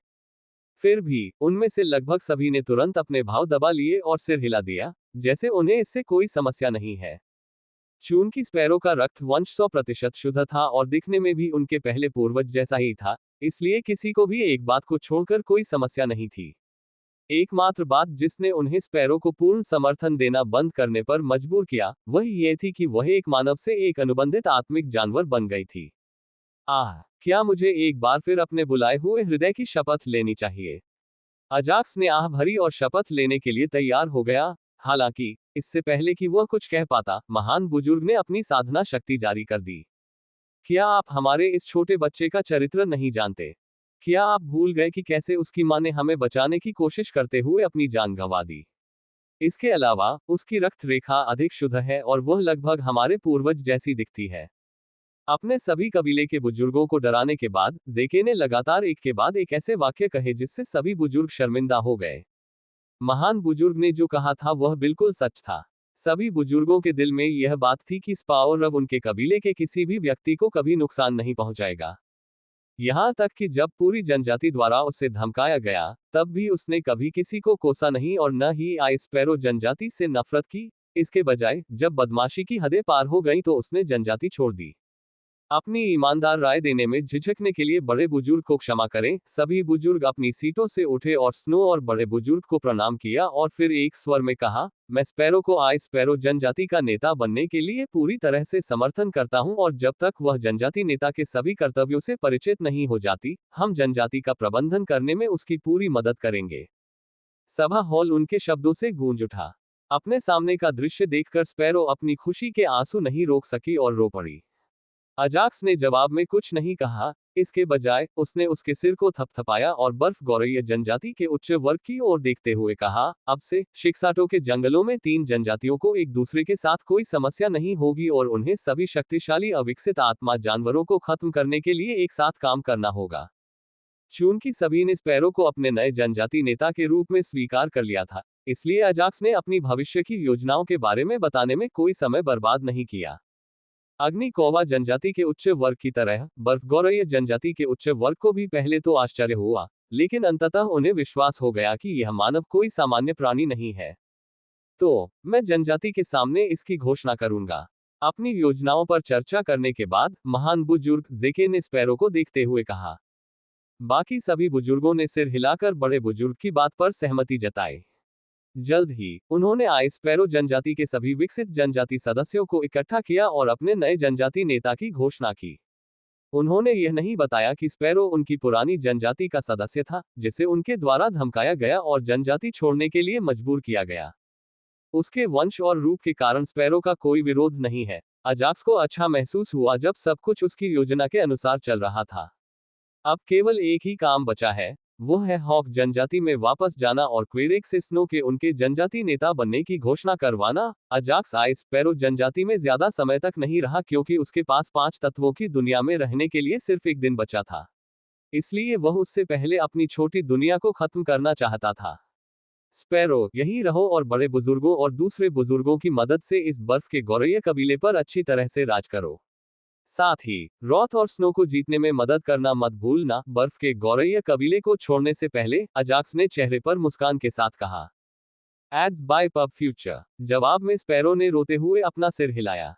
फिर भी उनमें से लगभग सभी ने तुरंत अपने भाव दबा लिए और सिर हिला दिया, जैसे उन्हें इससे कोई समस्या नहीं है। चूंकि स्पैरो का रक्त वंश 100% शुद्ध था और दिखने में भी उनके पहले पूर्वज जैसा ही था, इसलिए किसी को भी एक बात को छोड़कर कोई समस्या नहीं थी। एकमात्र बात जिसने उन्हें स्पैरो को पूर्ण समर्थन देना बंद करने पर मजबूर किया, वह ये थी कि वह एक मानव से एक अनुबंधित आत्मिक जानवर बन गई थी। क्या मुझे एक बार फिर अपने बुलाए हुए हृदय की शपथ लेनी चाहिए? अजाक्स ने आह भरी और शपथ लेने के लिए तैयार हो गया। हालांकि इससे पहले कि वह कुछ कह पाता, महान बुजुर्ग ने अपनी साधना शक्ति जारी कर दी। क्या आप हमारे इस छोटे बच्चे का चरित्र नहीं जानते? क्या आप भूल गए कि कैसे उसकी मां ने हमें बचाने की कोशिश करते हुए अपनी जान गंवा दी? इसके अलावा उसकी रक्त रेखा अधिक शुद्ध है और वह लगभग हमारे पूर्वज जैसी दिखती है। अपने सभी कबीले के बुजुर्गों को डराने के बाद जेके ने लगातार एक के बाद एक ऐसे वाक्य कहे जिससे सभी बुजुर्ग शर्मिंदा हो गए। महान बुजुर्ग ने जो कहा था वह बिल्कुल सच था। सभी बुजुर्गों के दिल में यह बात थी कि स्पाओरव उनके कबीले के किसी भी व्यक्ति को कभी नुकसान नहीं पहुंचाएगा। यहां तक कि जब पूरी जनजाति द्वारा उसे धमकाया गया, तब भी उसने कभी किसी को कोसा नहीं और न ही आइस्पैरो जनजाति से नफरत की। इसके बजाय जब बदमाशी की हदें पार हो गईं तो उसने जनजाति छोड़ दी। अपनी ईमानदार राय देने में झिझकने के लिए बड़े बुजुर्ग को क्षमा करें। सभी बुजुर्ग अपनी सीटों से उठे और स्नो और बड़े बुजुर्ग को प्रणाम किया और फिर एक स्वर में कहा, मैं स्पैरो को स्पैरो जनजाति का नेता बनने के लिए पूरी तरह से समर्थन करता हूं और जब तक वह जनजाति नेता के सभी कर्तव्यों से परिचित नहीं हो जाती, हम जनजाति का प्रबंधन करने में उसकी पूरी मदद करेंगे। सभा हॉल उनके शब्दों से गूंज उठा। अपने सामने का दृश्य देखकर स्पैरो अपनी खुशी के आंसू नहीं रोक सकी और रो पड़ी। अजाक्स ने जवाब में कुछ नहीं कहा, इसके बजाय उसने उसके सिर को थपथपाया और बर्फ गौरैया जनजाति के उच्च वर्ग की ओर देखते हुए कहा, अब से शिक्साटो के जंगलों में 3 जनजातियों को एक दूसरे के साथ कोई समस्या नहीं होगी और उन्हें सभी शक्तिशाली अविकसित आत्मा जानवरों को खत्म करने के लिए एक साथ काम करना होगा। चूंकि सभी ने स्पैरो को अपने नए जनजाति नेता के रूप में स्वीकार कर लिया था, इसलिए अजाक्स ने अपनी भविष्य की योजनाओं के बारे में बताने में कोई समय बर्बाद नहीं किया। अग्नि कोवा जनजाति के उच्च वर्ग की तरह बर्फगौरैया जनजाति के उच्च वर्ग को भी पहले तो आश्चर्य हुआ, लेकिन अंततः उन्हें विश्वास हो गया कि यह मानव कोई सामान्य प्राणी नहीं है। तो मैं जनजाति के सामने इसकी घोषणा करूंगा। अपनी योजनाओं पर चर्चा करने के बाद महान बुजुर्ग जेके ने स्पैरो को देखते हुए कहा। बाकी सभी बुजुर्गों ने सिर हिलाकर बड़े बुजुर्ग की बात पर सहमति जताई। जल्द ही उन्होंने आइस्पैरो जनजाति के सभी विकसित जनजाति सदस्यों को इकट्ठा किया और अपने नए जनजाति नेता की घोषणा की। उन्होंने यह नहीं बताया कि स्पैरो उनकी पुरानी जनजाति का सदस्य था, जिसे उनके द्वारा धमकाया गया और जनजाति छोड़ने के लिए मजबूर किया गया। उसके वंश और रूप के कारण स्पैरो का कोई विरोध नहीं है। अजाक्स को अच्छा महसूस हुआ जब सब कुछ उसकी योजना के अनुसार चल रहा था। अब केवल एक ही काम बचा है, वो है हॉक जनजाति में वापस जाना और क्वेरेक से स्नो के उनके जनजाति नेता बनने की घोषणा करवाना। अजाक्स आइस्पैरो जनजाति में ज्यादा समय तक नहीं रहा क्योंकि उसके पास 5 तत्वों की दुनिया में रहने के लिए सिर्फ एक दिन बचा था। इसलिए वह उससे पहले अपनी छोटी दुनिया को खत्म करना चाहता था। स्पैरो, यहीं रहो और बड़े बुजुर्गों और दूसरे बुजुर्गों की मदद से इस बर्फ के गौरैया कबीले पर अच्छी तरह से राज करो। साथ ही रॉथ और स्नो को जीतने में मदद करना मत भूलना। बर्फ के गौरैया कबीले को छोड़ने से पहले अजाक्स ने चेहरे पर मुस्कान के साथ कहा। Ads by pub future. जवाब में स्पैरो ने रोते हुए अपना सिर हिलाया।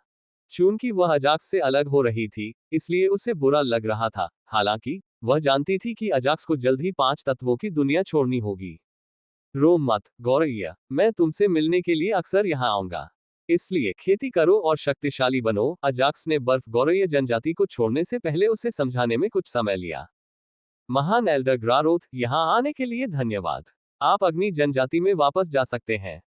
चूंकि वह अजाक्स से अलग हो रही थी, इसलिए उसे बुरा लग रहा था। हालांकि वह जानती थी कि अजाक्स को जल्द ही 5 तत्वों की दुनिया छोड़नी होगी। रो मत गौरैया, मैं तुमसे मिलने के लिए अक्सर यहाँ आऊंगा। इसलिए खेती करो और शक्तिशाली बनो। अजाक्स ने बर्फ गौरैया जनजाति को छोड़ने से पहले उसे समझाने में कुछ समय लिया। महान एल्डर ग्रारोथ, यहाँ आने के लिए धन्यवाद। आप अग्नि जनजाति में वापस जा सकते हैं।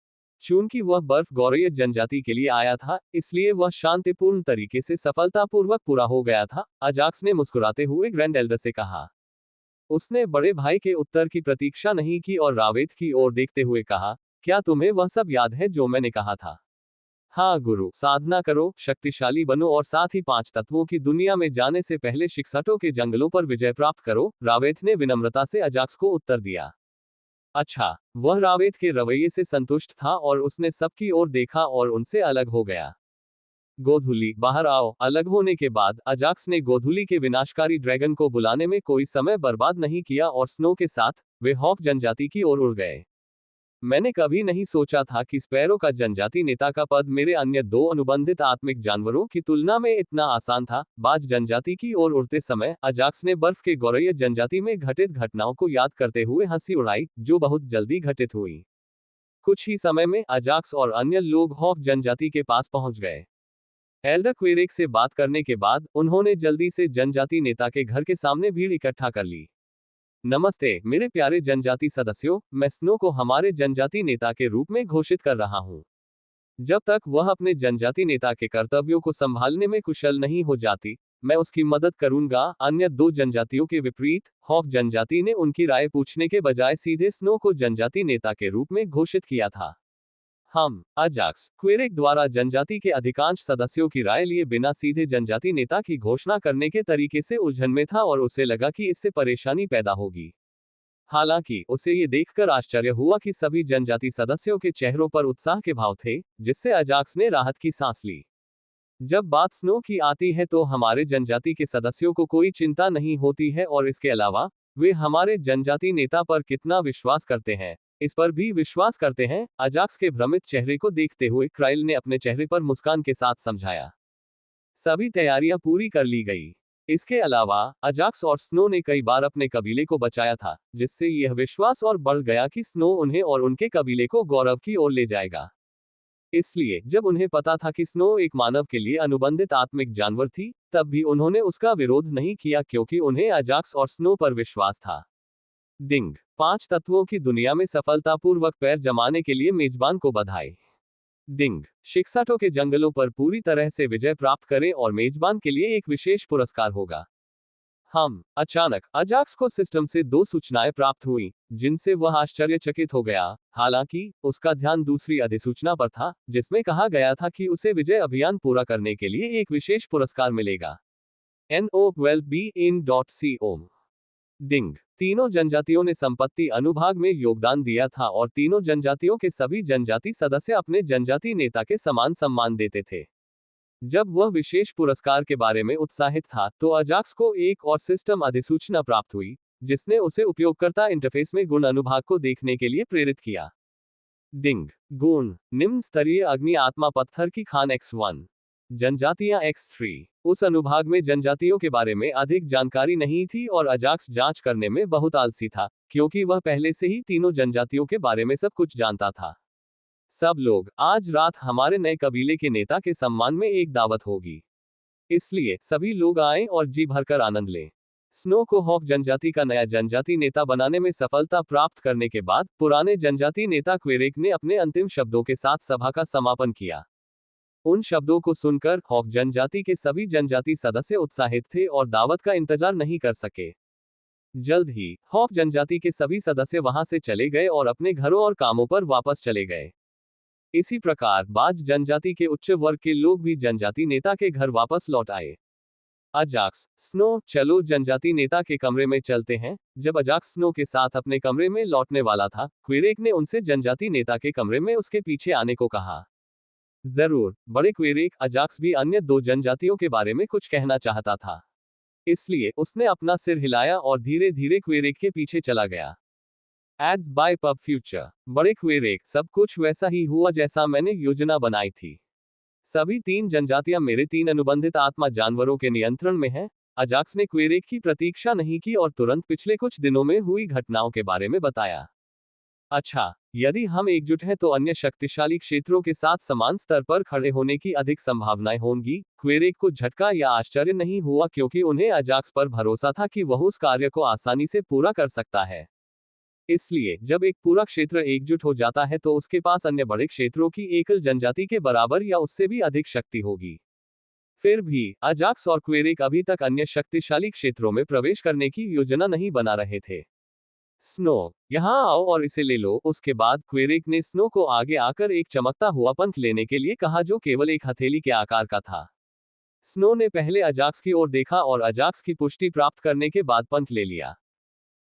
चूंकि वह बर्फ गौरैया जनजाति के लिए आया था, इसलिए वह शांतिपूर्ण तरीके से सफलतापूर्वक पूरा हो गया था। अजाक्स ने मुस्कुराते हुए ग्रैंड एल्डर से कहा। उसने बड़े भाई के उत्तर की प्रतीक्षा नहीं की और रावेत की ओर देखते हुए कहा, क्या तुम्हें वह सब याद है जो मैंने कहा था? हाँ गुरु, साधना करो, शक्तिशाली बनो और साथ ही 5 तत्वों की दुनिया में जाने से पहले शिक्षाटों के जंगलों पर विजय प्राप्त करो। रावेत ने विनम्रता से अजाक्स को उत्तर दिया। अच्छा, वह रावेत के रवैये से संतुष्ट था और उसने सबकी ओर देखा और उनसे अलग हो गया। गोधूली, बाहर आओ। अलग होने के बाद अजाक्स ने गोधूली के विनाशकारी ड्रैगन को बुलाने में कोई समय बर्बाद नहीं किया और स्नो के साथ वे हॉक जनजाति की ओर उड़ गए। मैंने कभी नहीं सोचा था कि स्पैरो का जनजाति नेता का पद मेरे अन्य 2 अनुबंधित आत्मिक जानवरों की तुलना में इतना आसान था। बाज जनजाति की ओर उड़ते समय अजाक्स ने बर्फ के गौरैया जनजाति में घटित घटनाओं को याद करते हुए हंसी उड़ाई, जो बहुत जल्दी घटित हुई। कुछ ही समय में अजाक्स और अन्य लोग हॉक जनजाति के पास पहुंच गए। एल्डर क्वेरेक से बात करने के बाद उन्होंने जल्दी से जनजाति नेता के घर के सामने भीड़ इकट्ठा कर ली। नमस्ते मेरे प्यारे जनजाति सदस्यों, मैं स्नो को हमारे जनजाति नेता के रूप में घोषित कर रहा हूं। जब तक वह अपने जनजाति नेता के कर्तव्यों को संभालने में कुशल नहीं हो जाती, मैं उसकी मदद करूंगा। अन्य 2 जनजातियों के विपरीत, हॉक जनजाति ने उनकी राय पूछने के बजाय सीधे स्नो को जनजाति नेता के रूप में घोषित किया था। हम अजाक्स क्वेरेक द्वारा जनजाति के अधिकांश सदस्यों की राय लिए बिना सीधे जनजाति नेता की घोषणा करने के तरीके से उलझन में था और उसे लगा कि इससे परेशानी पैदा होगी। हालांकि उसे ये देखकर आश्चर्य हुआ कि सभी जनजाति सदस्यों के चेहरों पर उत्साह के भाव थे, जिससे अजाक्स ने राहत की सांस ली। जब बात स्नो की आती है तो हमारे जनजाति के सदस्यों को कोई चिंता नहीं होती है और इसके अलावा वे हमारे जनजाति नेता पर कितना विश्वास करते हैं, इस पर भी विश्वास करते हैं। अजाक्स के भ्रमित चेहरे को देखते हुए क्राइल ने अपने चेहरे पर मुस्कान के साथ समझाया। सभी तैयारियां पूरी कर ली गई। इसके अलावा अजाक्स और स्नो ने कई बार अपने कबीले को बचाया था, जिससे यह विश्वास और बढ़ गया कि स्नो उन्हें और उनके कबीले को गौरव की ओर ले जाएगा। इसलिए जब उन्हें पता था कि स्नो एक मानव के लिए अनुबंधित आत्मिक जानवर थी, तब भी उन्होंने उसका विरोध नहीं किया क्योंकि उन्हें अजाक्स और स्नो पर विश्वास था। डिंग, 5 तत्वों की दुनिया में सफलतापूर्वक पैर जमाने के लिए मेजबान को बधाई। डिंग, शिक्षाटों के जंगलों पर पूरी तरह से विजय प्राप्त करें और मेजबान के लिए एक विशेष पुरस्कार होगा। हम अचानक अजाक्स को सिस्टम से 2 सूचनाएं प्राप्त हुई, जिनसे वह आश्चर्यचकित हो गया। हालांकि उसका ध्यान दूसरी अधिसूचना पर था, जिसमें कहा गया था कि उसे विजय अभियान पूरा करने के लिए एक विशेष पुरस्कार मिलेगा। NO12BIN.CO। डिंग, तीनों जनजातियों ने संपत्ति अनुभाग में योगदान दिया था और तीनों जनजातियों के सभी जनजाति सदस्य अपने जनजाति नेता के समान सम्मान देते थे। जब वह विशेष पुरस्कार के बारे में उत्साहित था, तो अजाक्स को एक और सिस्टम अधिसूचना प्राप्त हुई, जिसने उसे उपयोगकर्ता इंटरफेस में गुण अनुभाग को देखने के लिए प्रेरित किया। डिंग, गुण, निम्न स्तरीय अग्नि आत्मा पत्थर की खान X1, जनजातियां X3। उस अनुभाग में जनजातियों के बारे में अधिक जानकारी नहीं थी और अजाक्स जांच करने में बहुत आलसी था, क्योंकि वह पहले से ही तीनों जनजातियों के बारे में सब कुछ जानता था। सब लोग, आज रात हमारे नए कबीले के नेता के सम्मान में एक दावत होगी, इसलिए सभी लोग आएं और जी भरकर आनंद लें। स्नो को हॉक जनजाति का नया जनजाति नेता बनाने में सफलता प्राप्त करने के बाद पुराने जनजाति नेता क्वेरेक ने अपने अंतिम शब्दों के साथ सभा का समापन किया। उन शब्दों को सुनकर हॉक जनजाति के सभी जनजाति सदस्य उत्साहित थे और दावत का इंतजार नहीं कर सके। जल्द ही हॉक जनजाति के सभी सदस्य वहां से चले गए और अपने घरों और कामों पर वापस चले गए। इसी प्रकार बाज जनजाति के उच्च वर्ग के लोग भी जनजाति नेता के घर वापस लौट आए। अजाक्स, स्नो, चलो जनजाति नेता के कमरे में चलते हैं। जब अजाक्स स्नो के साथ अपने कमरे में लौटने वाला था, क्वेरेक ने उनसे जनजाति नेता के कमरे में उसके पीछे आने को कहा। जरूर, बड़े क्वेरेक, अजाक्स भी अन्य दो जनजातियों के बारे में कुछ कहना चाहता था। इसलिए उसने अपना सिर हिलाया और धीरे धीरे क्वेरेक के पीछे चला गया। Ads by pub future. बड़े क्वेरेक, सब कुछ वैसा ही हुआ जैसा मैंने योजना बनाई थी। सभी 3 जनजातियां मेरे 3 अनुबंधित आत्मा जानवरों के नियंत्रण में हैं। अजाक्स ने क्वेरेक की प्रतीक्षा नहीं की और तुरंत पिछले कुछ दिनों में हुई घटनाओं के बारे में बताया। अच्छा, यदि हम एकजुट हैं तो अन्य शक्तिशाली क्षेत्रों के साथ समान स्तर पर खड़े होने की अधिक संभावनाएं होंगी। क्वेरेक को झटका या आश्चर्य नहीं हुआ क्योंकि उन्हें अजाक्स पर भरोसा था कि वह उस कार्य को आसानी से पूरा कर सकता है। इसलिए जब एक पूरा क्षेत्र एकजुट हो जाता है तो उसके पास अन्य बड़े क्षेत्रों की एकल जनजाति के बराबर या उससे भी अधिक शक्ति होगी। फिर भी अजाक्स और क्वेरेक अभी तक अन्य शक्तिशाली क्षेत्रों में प्रवेश करने की योजना नहीं बना रहे थे। स्नो, यहाँ आओ और इसे ले लो। उसके बाद क्वेरेक ने स्नो को आगे आकर एक चमकता हुआ पंख लेने के लिए कहा जो केवल एक हथेली के आकार का था। स्नो ने पहले अजाक्स की ओर देखा और अजाक्स की पुष्टि प्राप्त करने के बाद पंख ले लिया।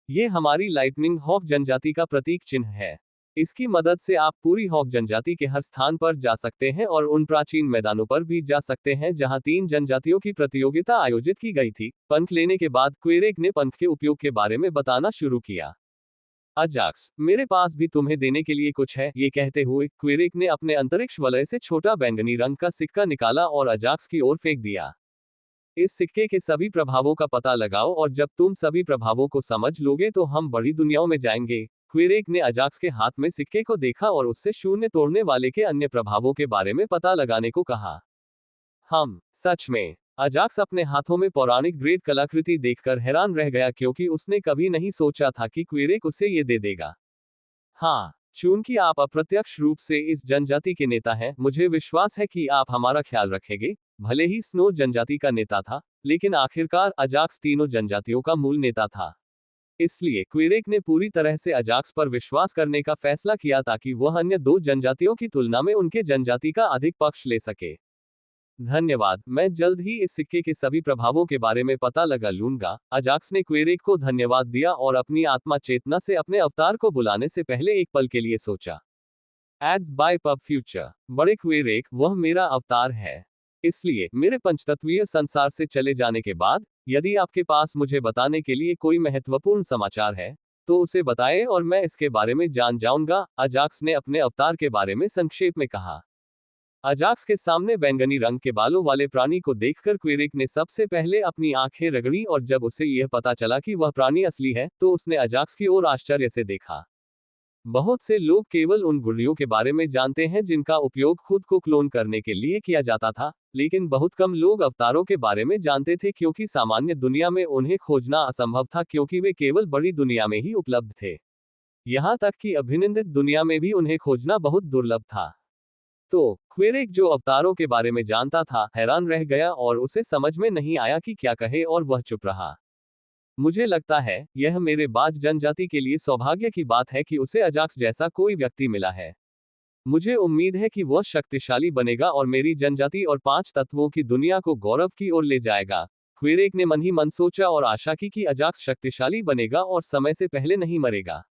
ये हमारी लाइटनिंग हॉक जनजाति का प्रतीक चिन्ह है। इसकी मदद से आप पूरी हॉक जनजाति के हर स्थान पर जा सकते हैं और उन प्राचीन मैदानों पर भी जा सकते हैं जहां 3 जनजातियों की प्रतियोगिता आयोजित की गई थी। पंख लेने के बाद क्वेरेक ने पंख के उपयोग के बारे में बताना शुरू किया। अजाक्स, मेरे पास भी तुम्हें देने के लिए कुछ है। ये कहते हुए क्वेरेक ने अपने अंतरिक्ष वलय से छोटा बैंगनी रंग का सिक्का निकाला और अजाक्स की ओर फेंक दिया। इस सिक्के के सभी प्रभावों का पता लगाओ और जब तुम सभी प्रभावों को समझ लोगे तो हम बड़ी दुनियाओं में जाएंगे। क्वेरेक ने अजाक्स के हाथ में सिक्के को देखा और उससे शून्य तोड़ने वाले के अन्य प्रभावों के बारे में पता लगाने को कहा। हम सच में। अजाक्स अपने हाथों में पौराणिक ग्रेड कलाकृति देखकर हैरान रह गया क्योंकि उसने कभी नहीं सोचा था कि क्वेरेक उसे ये दे देगा। हाँ, चूंकि आप अप्रत्यक्ष रूप से इस जनजाति के नेता हैं, मुझे विश्वास है कि आप हमारा ख्याल रखेंगे। भले ही स्नो जनजाति का नेता था, लेकिन आखिरकार अजाक्स तीनों जनजातियों का मूल नेता था। इसलिए क्वेरेक ने पूरी तरह से अजाक्स पर विश्वास करने का फैसला किया ताकि वह अन्य 2 जनजातियों की तुलना में उनके जनजाति का अधिक पक्ष ले सके। धन्यवाद, मैं जल्द ही इस सिक्के के सभी प्रभावों के बारे में पता लगा लूंगा। अजाक्स ने क्वेरेक को धन्यवाद दिया और अपनी आत्मा चेतना से अपने अवतार को बुलाने से पहले एक पल के लिए सोचा। Ads by pub future. बड़े क्वेरेक, वह मेरा अवतार है। इसलिए मेरे पंचतत्वीय संसार से चले जाने के बाद यदि आपके पास मुझे बताने के लिए कोई महत्वपूर्ण समाचार है तो उसे बताएं और मैं इसके बारे में जान जाऊंगा। अजाक्स ने अपने अवतार के बारे में संक्षेप में कहा। अजाक्स के सामने बैंगनी रंग के बालों वाले प्राणी को देखकर क्वेरेक ने सबसे पहले अपनी आंखें रगड़ी और जब उसे यह पता चला कि वह प्राणी असली है तो उसने अजाक्स की ओर आश्चर्य से देखा। बहुत से लोग केवल उन गुर्रियों के बारे में जानते हैं जिनका उपयोग खुद को क्लोन करने के लिए किया जाता था, लेकिन बहुत कम लोग अवतारों के बारे में जानते थे क्योंकि सामान्य दुनिया में उन्हें खोजना असंभव था क्योंकि वे केवल बड़ी दुनिया में ही उपलब्ध थे। यहां तक कि अभिनंदित दुनिया में भी उन्हें खोजना बहुत दुर्लभ था। तो क्वेरेक, जो अवतारों के बारे में जानता था, हैरान रह गया और उसे समझ में नहीं आया कि क्या कहे और वह चुप रहा। मुझे लगता है यह मेरे बाज जनजाति के लिए सौभाग्य की बात है कि उसे अजाक्स जैसा कोई व्यक्ति मिला है। मुझे उम्मीद है कि वह शक्तिशाली बनेगा और मेरी जनजाति और 5 तत्वों की दुनिया को गौरव की ओर ले जाएगा। क्वेरेक ने मन ही मन सोचा और आशा की कि अजाक्स शक्तिशाली बनेगा और समय से पहले नहीं मरेगा।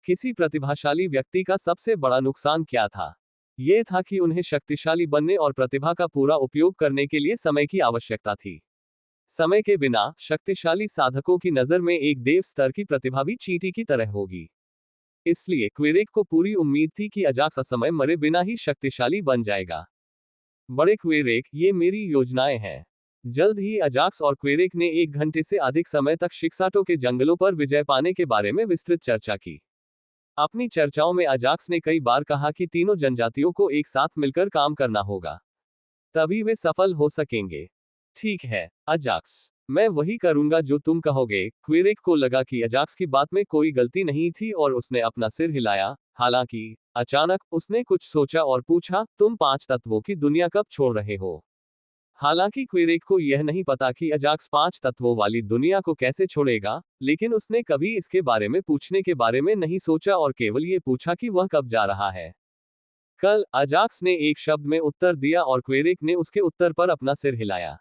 किसी प्रतिभाशाली व्यक्ति का सबसे बड़ा नुकसान क्या था? यह था कि उन्हें शक्तिशाली बनने और प्रतिभा का पूरा उपयोग करने के लिए समय की आवश्यकता थी। समय के बिना शक्तिशाली साधकों की नजर में एक देव स्तर की प्रतिभा भी चींटी की तरह होगी। इसलिए क्वेरेक को पूरी उम्मीद थी कि अजाक्स असमय मरे बिना ही शक्तिशाली बन जाएगा। बड़े क्वेरेक, ये मेरी योजनाएं हैं। जल्द ही अजाक्स और क्वेरेक ने 1 घंटे से अधिक समय तक शिक्साटो के जंगलों पर विजय पाने के बारे में विस्तृत चर्चा की। अपनी चर्चाओं में अजाक्स ने कई बार कहा कि तीनों जनजातियों को एक साथ मिलकर काम करना होगा, तभी वे सफल हो सकेंगे। ठीक है अजाक्स, मैं वही करूंगा जो तुम कहोगे। क्वेरेक को लगा कि अजाक्स की बात में कोई गलती नहीं थी और उसने अपना सिर हिलाया। हालांकि अचानक उसने कुछ सोचा और पूछा, तुम 5 तत्वों की दुनिया कब छोड़ रहे हो? हालांकि क्वेरेक को यह नहीं पता कि अजाक्स 5 तत्वों वाली दुनिया को कैसे छोड़ेगा, लेकिन उसने कभी इसके बारे में पूछने के बारे में नहीं सोचा और केवल ये पूछा कि वह कब जा रहा है। कल। अजाक्स ने एक शब्द में उत्तर दिया और क्वेरेक ने उसके उत्तर पर अपना सिर हिलाया।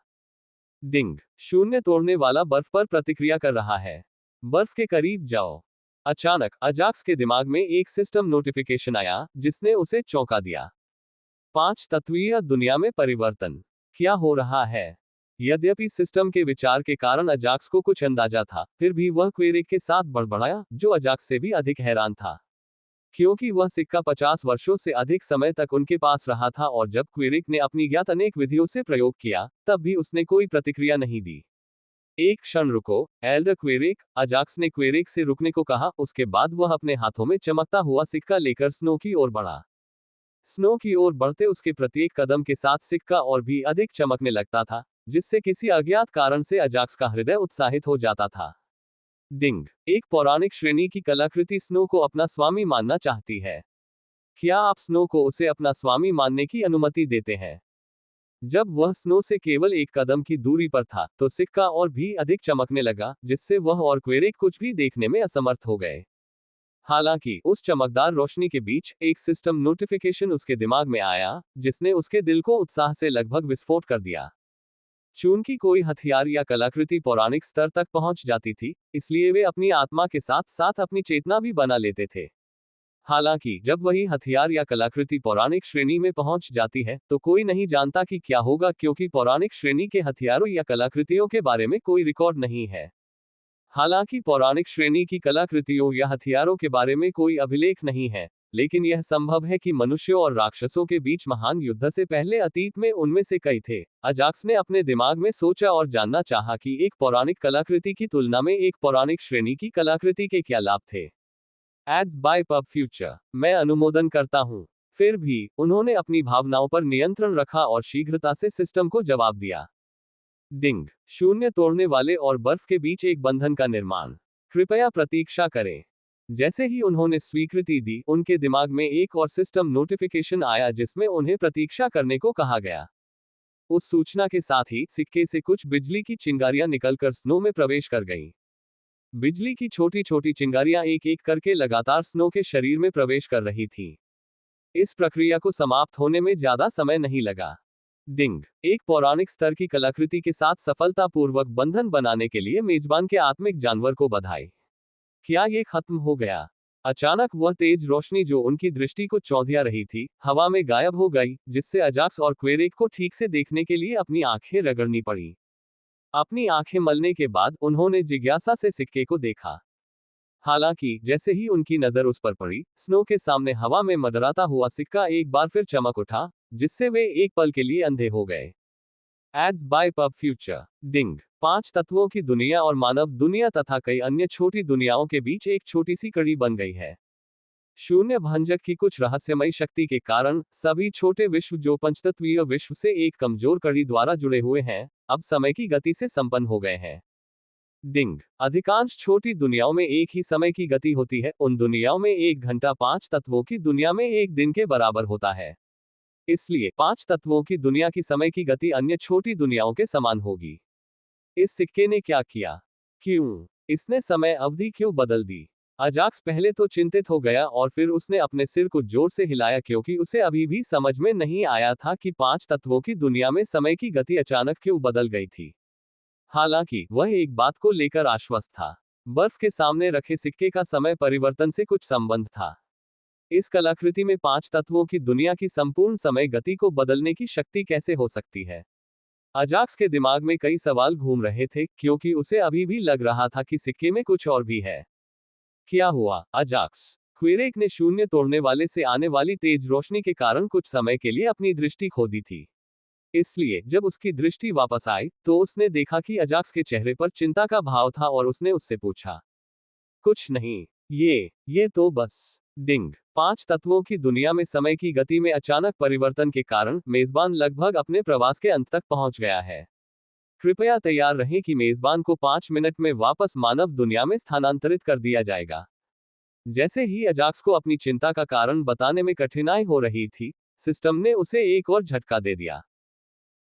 डिंग, शून्य तोड़ने वाला बर्फ पर प्रतिक्रिया कर रहा है। बर्फ के करीब जाओ। अचानक अजाक्स के दिमाग में एक सिस्टम नोटिफिकेशन आया जिसने उसे चौंका दिया। 5 तत्वीय दुनिया में परिवर्तन। क्या हो रहा है? यद्यपि सिस्टम के विचार के कारण अजाक्स को कुछ अंदाजा था, फिर भी वह क्वेरेक के साथ बड़बड़ाया, जो अजाक्स से भी अधिक हैरान था। क्योंकि वह सिक्का 50 वर्षों से अधिक समय तक उनके पास रहा था और जब क्वेरेक ने अपनी ज्ञात अनेक विधियों से प्रयोग किया, तब भी उसने कोई प्रतिक्रिया नहीं दी। एक क्षण रुको, एल्डर क्वेरेक, अजाक्स ने क्वेरेक से रुकने को कहा। उसके बाद वह अपने हाथों में चमकता हुआ सिक्का लेकर स्नो की ओर बढ़ा। स्नो की ओर बढ़ते उसके प्रत्येक कदम के साथ सिक्का और भी अधिक चमकने लगता था, जिससे किसी अज्ञात कारण से अजाक्स का हृदय उत्साहित हो जाता था। डिंग, एक पौराणिक श्रेणी की कलाकृति स्नो को अपना स्वामी मानना चाहती है। क्या आप स्नो को उसे अपना स्वामी मानने की अनुमति देते हैं? जब वह स्नो से केवल एक कदम की दूरी पर था, तो सिक्का और भी अधिक चमकने लगा, जिससे वह और क्वेरेक कुछ भी देखने में असमर्थ हो गए। हालांकि उस चमकदार रोशनी के बीच एक सिस्टम नोटिफिकेशन उसके दिमाग में आया, जिसने उसके दिल को उत्साह से लगभग विस्फोट कर दिया। चूंकि कोई हथियार या कलाकृति पौराणिक स्तर तक पहुंच जाती थी, इसलिए वे अपनी आत्मा के साथ साथ अपनी चेतना भी बना लेते थे। हालांकि जब वही हथियार या कलाकृति पौराणिक श्रेणी में पहुंच जाती है, तो कोई नहीं जानता कि क्या होगा, क्योंकि पौराणिक श्रेणी के हथियारों या कलाकृतियों के बारे में कोई रिकॉर्ड नहीं है। हालांकि पौराणिक श्रेणी की कलाकृतियों या हथियारों के बारे में कोई अभिलेख नहीं है, लेकिन यह संभव है कि मनुष्यों और राक्षसों के बीच महान युद्ध से पहले अतीत में उनमें से कई थे। अजाक्स ने अपने दिमाग में सोचा और जानना चाहा कि एक पौराणिक कलाकृति की तुलना में एक पौराणिक श्रेणी की कलाकृति के क्या लाभ थे। एड्स बाय पब फ्यूचर, मैं अनुमोदन करता हूं। फिर भी उन्होंने अपनी भावनाओं पर नियंत्रण रखा और शीघ्रता से सिस्टम को जवाब दिया। डिंग, शून्य तोड़ने वाले और बर्फ के बीच एक बंधन का निर्माण। कृपया प्रतीक्षा करें। जैसे ही उन्होंने स्वीकृति दी, उनके दिमाग में एक और सिस्टम नोटिफिकेशन आया जिसमें उन्हें प्रतीक्षा करने को कहा गया। उस सूचना के साथ ही सिक्के से कुछ बिजली की चिंगारियां निकलकर स्नो में प्रवेश कर गईं। बिजली की छोटी छोटी चिंगारियां एक एक करके लगातार स्नो के शरीर में प्रवेश कर रही थीं। इस प्रक्रिया को समाप्त होने में ज्यादा समय नहीं लगा। डिंग, एक पौराणिक स्तर की कलाकृति के साथ सफलतापूर्वक बंधन बनाने के लिए मेजबान के आत्मिक जानवर को बधाई। क्या ये खत्म हो गया? अचानक वह तेज रोशनी जो उनकी दृष्टि को चौंधिया रही थी, हवा में गायब हो गई, जिससे अजाक्स और क्वेरेक को ठीक से देखने के लिए अपनी आंखें रगड़नी पड़ी। अपनी आंखें मलने के बाद उन्होंने जिज्ञासा से सिक्के को देखा। हालांकि जैसे ही उनकी नजर उस पर पड़ी, स्नो के सामने हवा में मंडराता हुआ सिक्का एक बार फिर चमक उठा, जिससे वे एक पल के लिए अंधे हो गए। Ads by pub future. डिंग, 5 तत्वों की दुनिया और मानव दुनिया तथा कई अन्य छोटी दुनियाओं के बीच एक छोटी सी कड़ी बन गई है। शून्य भंजक की कुछ रहस्यमयी शक्ति के कारण सभी छोटे विश्व जो पंचतत्वीय विश्व से एक कमजोर कड़ी द्वारा जुड़े हुए हैं, अब समय की गति से संपन्न हो गए हैं। डिंग, अधिकांश छोटी दुनियाओं में एक ही समय की गति होती है। उन दुनियाओं में 1 घंटा 5 तत्वों की दुनिया में एक दिन के बराबर होता है। इसलिए 5 तत्वों की दुनिया की समय की गति अन्य छोटी दुनियाओं के समान होगी। इस सिक्के ने क्या किया? क्यों? इसने समय अवधि क्यों बदल दी? अजाक्स पहले तो चिंतित हो गया और फिर उसने अपने सिर को जोर से हिलाया, क्योंकि उसे अभी भी समझ में नहीं आया था कि 5 तत्वों की दुनिया में समय की गति अचानक क्यों बदल गई थी। हालांकि वह एक बात को लेकर आश्वस्त था। बर्फ के सामने रखे सिक्के का समय परिवर्तन से कुछ संबंध था। इस कलाकृति में 5 तत्वों की दुनिया की संपूर्ण समय गति को बदलने की शक्ति कैसे हो सकती है? अजाक्स के दिमाग में कई सवाल घूम रहे थे, क्योंकि उसे अभी भी लग रहा था कि सिक्के में कुछ और भी है। क्या हुआ, अजाक्स? क्वेरेक ने शून्य तोड़ने वाले से आने वाली तेज रोशनी के कारण कुछ समय के लिए अपनी दृष्टि खो दी थी। इसलिए जब उसकी दृष्टि वापस आई, तो उसने देखा कि अजाक्स के चेहरे पर चिंता का भाव था और उसने उससे पूछा, कुछ नहीं, ये तो बस। डिंग, 5 तत्वों की दुनिया में समय की गति में अचानक परिवर्तन के कारण मेजबान लगभग अपने प्रवास के अंत तक पहुंच गया है। कृपया तैयार रहें कि मेजबान को 5 मिनट में वापस मानव दुनिया में स्थानांतरित कर दिया जाएगा। जैसे ही अजाक्स को अपनी चिंता का कारण बताने में कठिनाई हो रही थी, सिस्टम ने उसे एक और झटका दे दिया।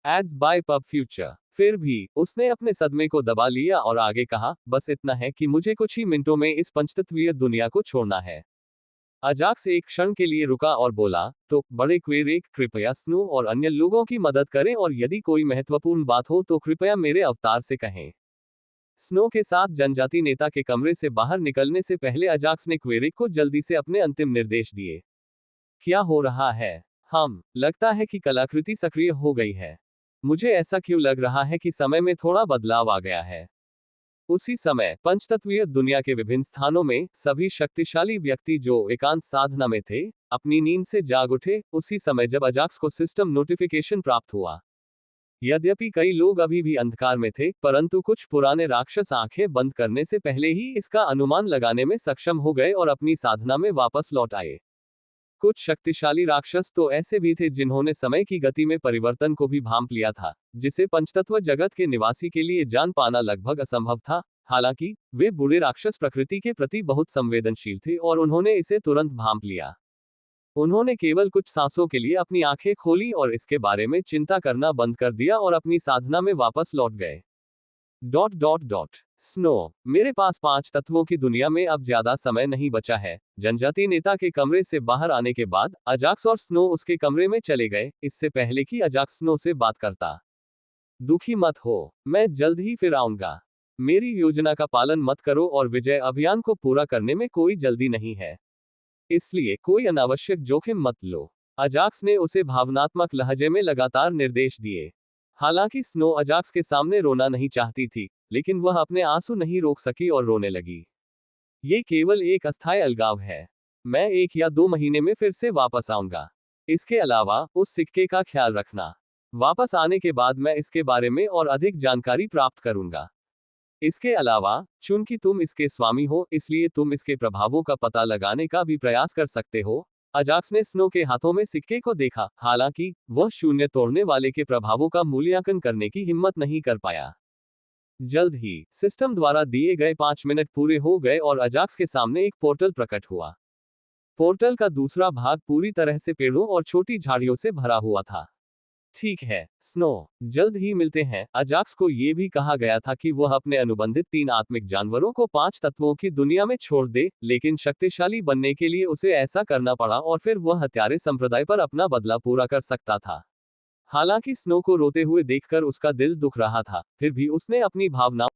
Ads by pub future. फिर भी उसने अपने सदमे को दबा लिया और आगे कहा, बस इतना है कि मुझे कुछ ही मिनटों में इस पंचतत्वीय दुनिया को छोड़ना है। अजाक्स एक क्षण के लिए रुका और बोला, तो बड़े क्वेरेक, कृपया स्नो और अन्य लोगों की मदद करें और यदि कोई महत्वपूर्ण बात हो तो कृपया मेरे अवतार से कहें। स्नो के साथ जनजाति नेता के कमरे से बाहर निकलने से पहले अजाक्स ने क्वेरेक को जल्दी से अपने अंतिम निर्देश दिए। क्या हो रहा है? लगता है कि कलाकृति सक्रिय हो गई है। मुझे ऐसा क्यों लग रहा है कि समय में थोड़ा बदलाव आ गया है। उसी समय पंचतत्वीय दुनिया के विभिन्न स्थानों में सभी शक्तिशाली व्यक्ति जो एकांत साधना में थे, अपनी नींद से जाग उठे, उसी समय जब अजाक्स को सिस्टम नोटिफिकेशन प्राप्त हुआ। यद्यपि कई लोग अभी भी अंधकार में थे, परंतु कुछ पुराने राक्षस आंखें बंद करने से पहले ही इसका अनुमान लगाने में सक्षम हो गए और अपनी साधना में वापस लौट आए। कुछ शक्तिशाली राक्षस तो ऐसे भी थे जिन्होंने समय की गति में परिवर्तन को भी भांप लिया था, जिसे पंचतत्व जगत के निवासी के लिए जान पाना लगभग असंभव था। हालांकि वे बुरे राक्षस प्रकृति के प्रति बहुत संवेदनशील थे और उन्होंने इसे तुरंत भांप लिया। उन्होंने केवल कुछ सांसों के लिए अपनी आंखें खोली और इसके बारे में चिंता करना बंद कर दिया और अपनी साधना में वापस लौट गए। स्नो, मेरे पास 5 तत्वों की दुनिया में अब ज्यादा समय नहीं बचा है। जनजाति नेता के कमरे से बाहर आने के बाद अजाक्स और स्नो उसके कमरे में चले गए, इससे पहले कि अजाक्स स्नो से बात करता। दुखी मत हो, मैं जल्द ही फिर आऊंगा। मेरी योजना का पालन मत करो और विजय अभियान को पूरा करने में कोई जल्दी नहीं है, इसलिए कोई अनावश्यक जोखिम मत लो। अजाक्स ने उसे भावनात्मक लहजे में लगातार निर्देश दिए। हालांकि स्नो अजाक्स के सामने रोना नहीं चाहती थी, लेकिन वह अपने आंसू नहीं रोक सकी और रोने लगी। ये केवल एक अस्थायी अलगाव है। मैं 1 या 2 महीने में फिर से वापस आऊंगा। इसके अलावा उस सिक्के का ख्याल रखना। वापस आने के बाद मैं इसके बारे में और अधिक जानकारी प्राप्त करूंगा। इसके अलावा, चूंकि तुम इसके स्वामी हो, इसलिए तुम इसके प्रभावों का पता लगाने का भी प्रयास कर सकते हो। अजाक्स ने स्नो के हाथों में सिक्के को देखा, हालांकि वह शून्य तोड़ने वाले के प्रभावों का मूल्यांकन करने की हिम्मत नहीं कर पाया। जल्द ही सिस्टम द्वारा दिए गए 5 मिनट पूरे हो गए और अजाक्स के सामने एक पोर्टल प्रकट हुआ। पोर्टल का दूसरा भाग पूरी तरह से पेड़ों और छोटी झाड़ियों से भरा हुआ था। ठीक है, स्नो, जल्द ही मिलते हैं। अजाक्स को यह भी कहा गया था कि वह अपने अनुबंधित 3 आत्मिक जानवरों को 5 तत्वों की दुनिया में छोड़ दे, लेकिन शक्तिशाली बनने के लिए उसे ऐसा करना पड़ा और फिर वह हत्यारे संप्रदाय पर अपना बदला पूरा कर सकता था। हालांकि स्नो को रोते हुए देखकर उसका दिल दुख रहा था, फिर भी उसने अपनी भावनाओं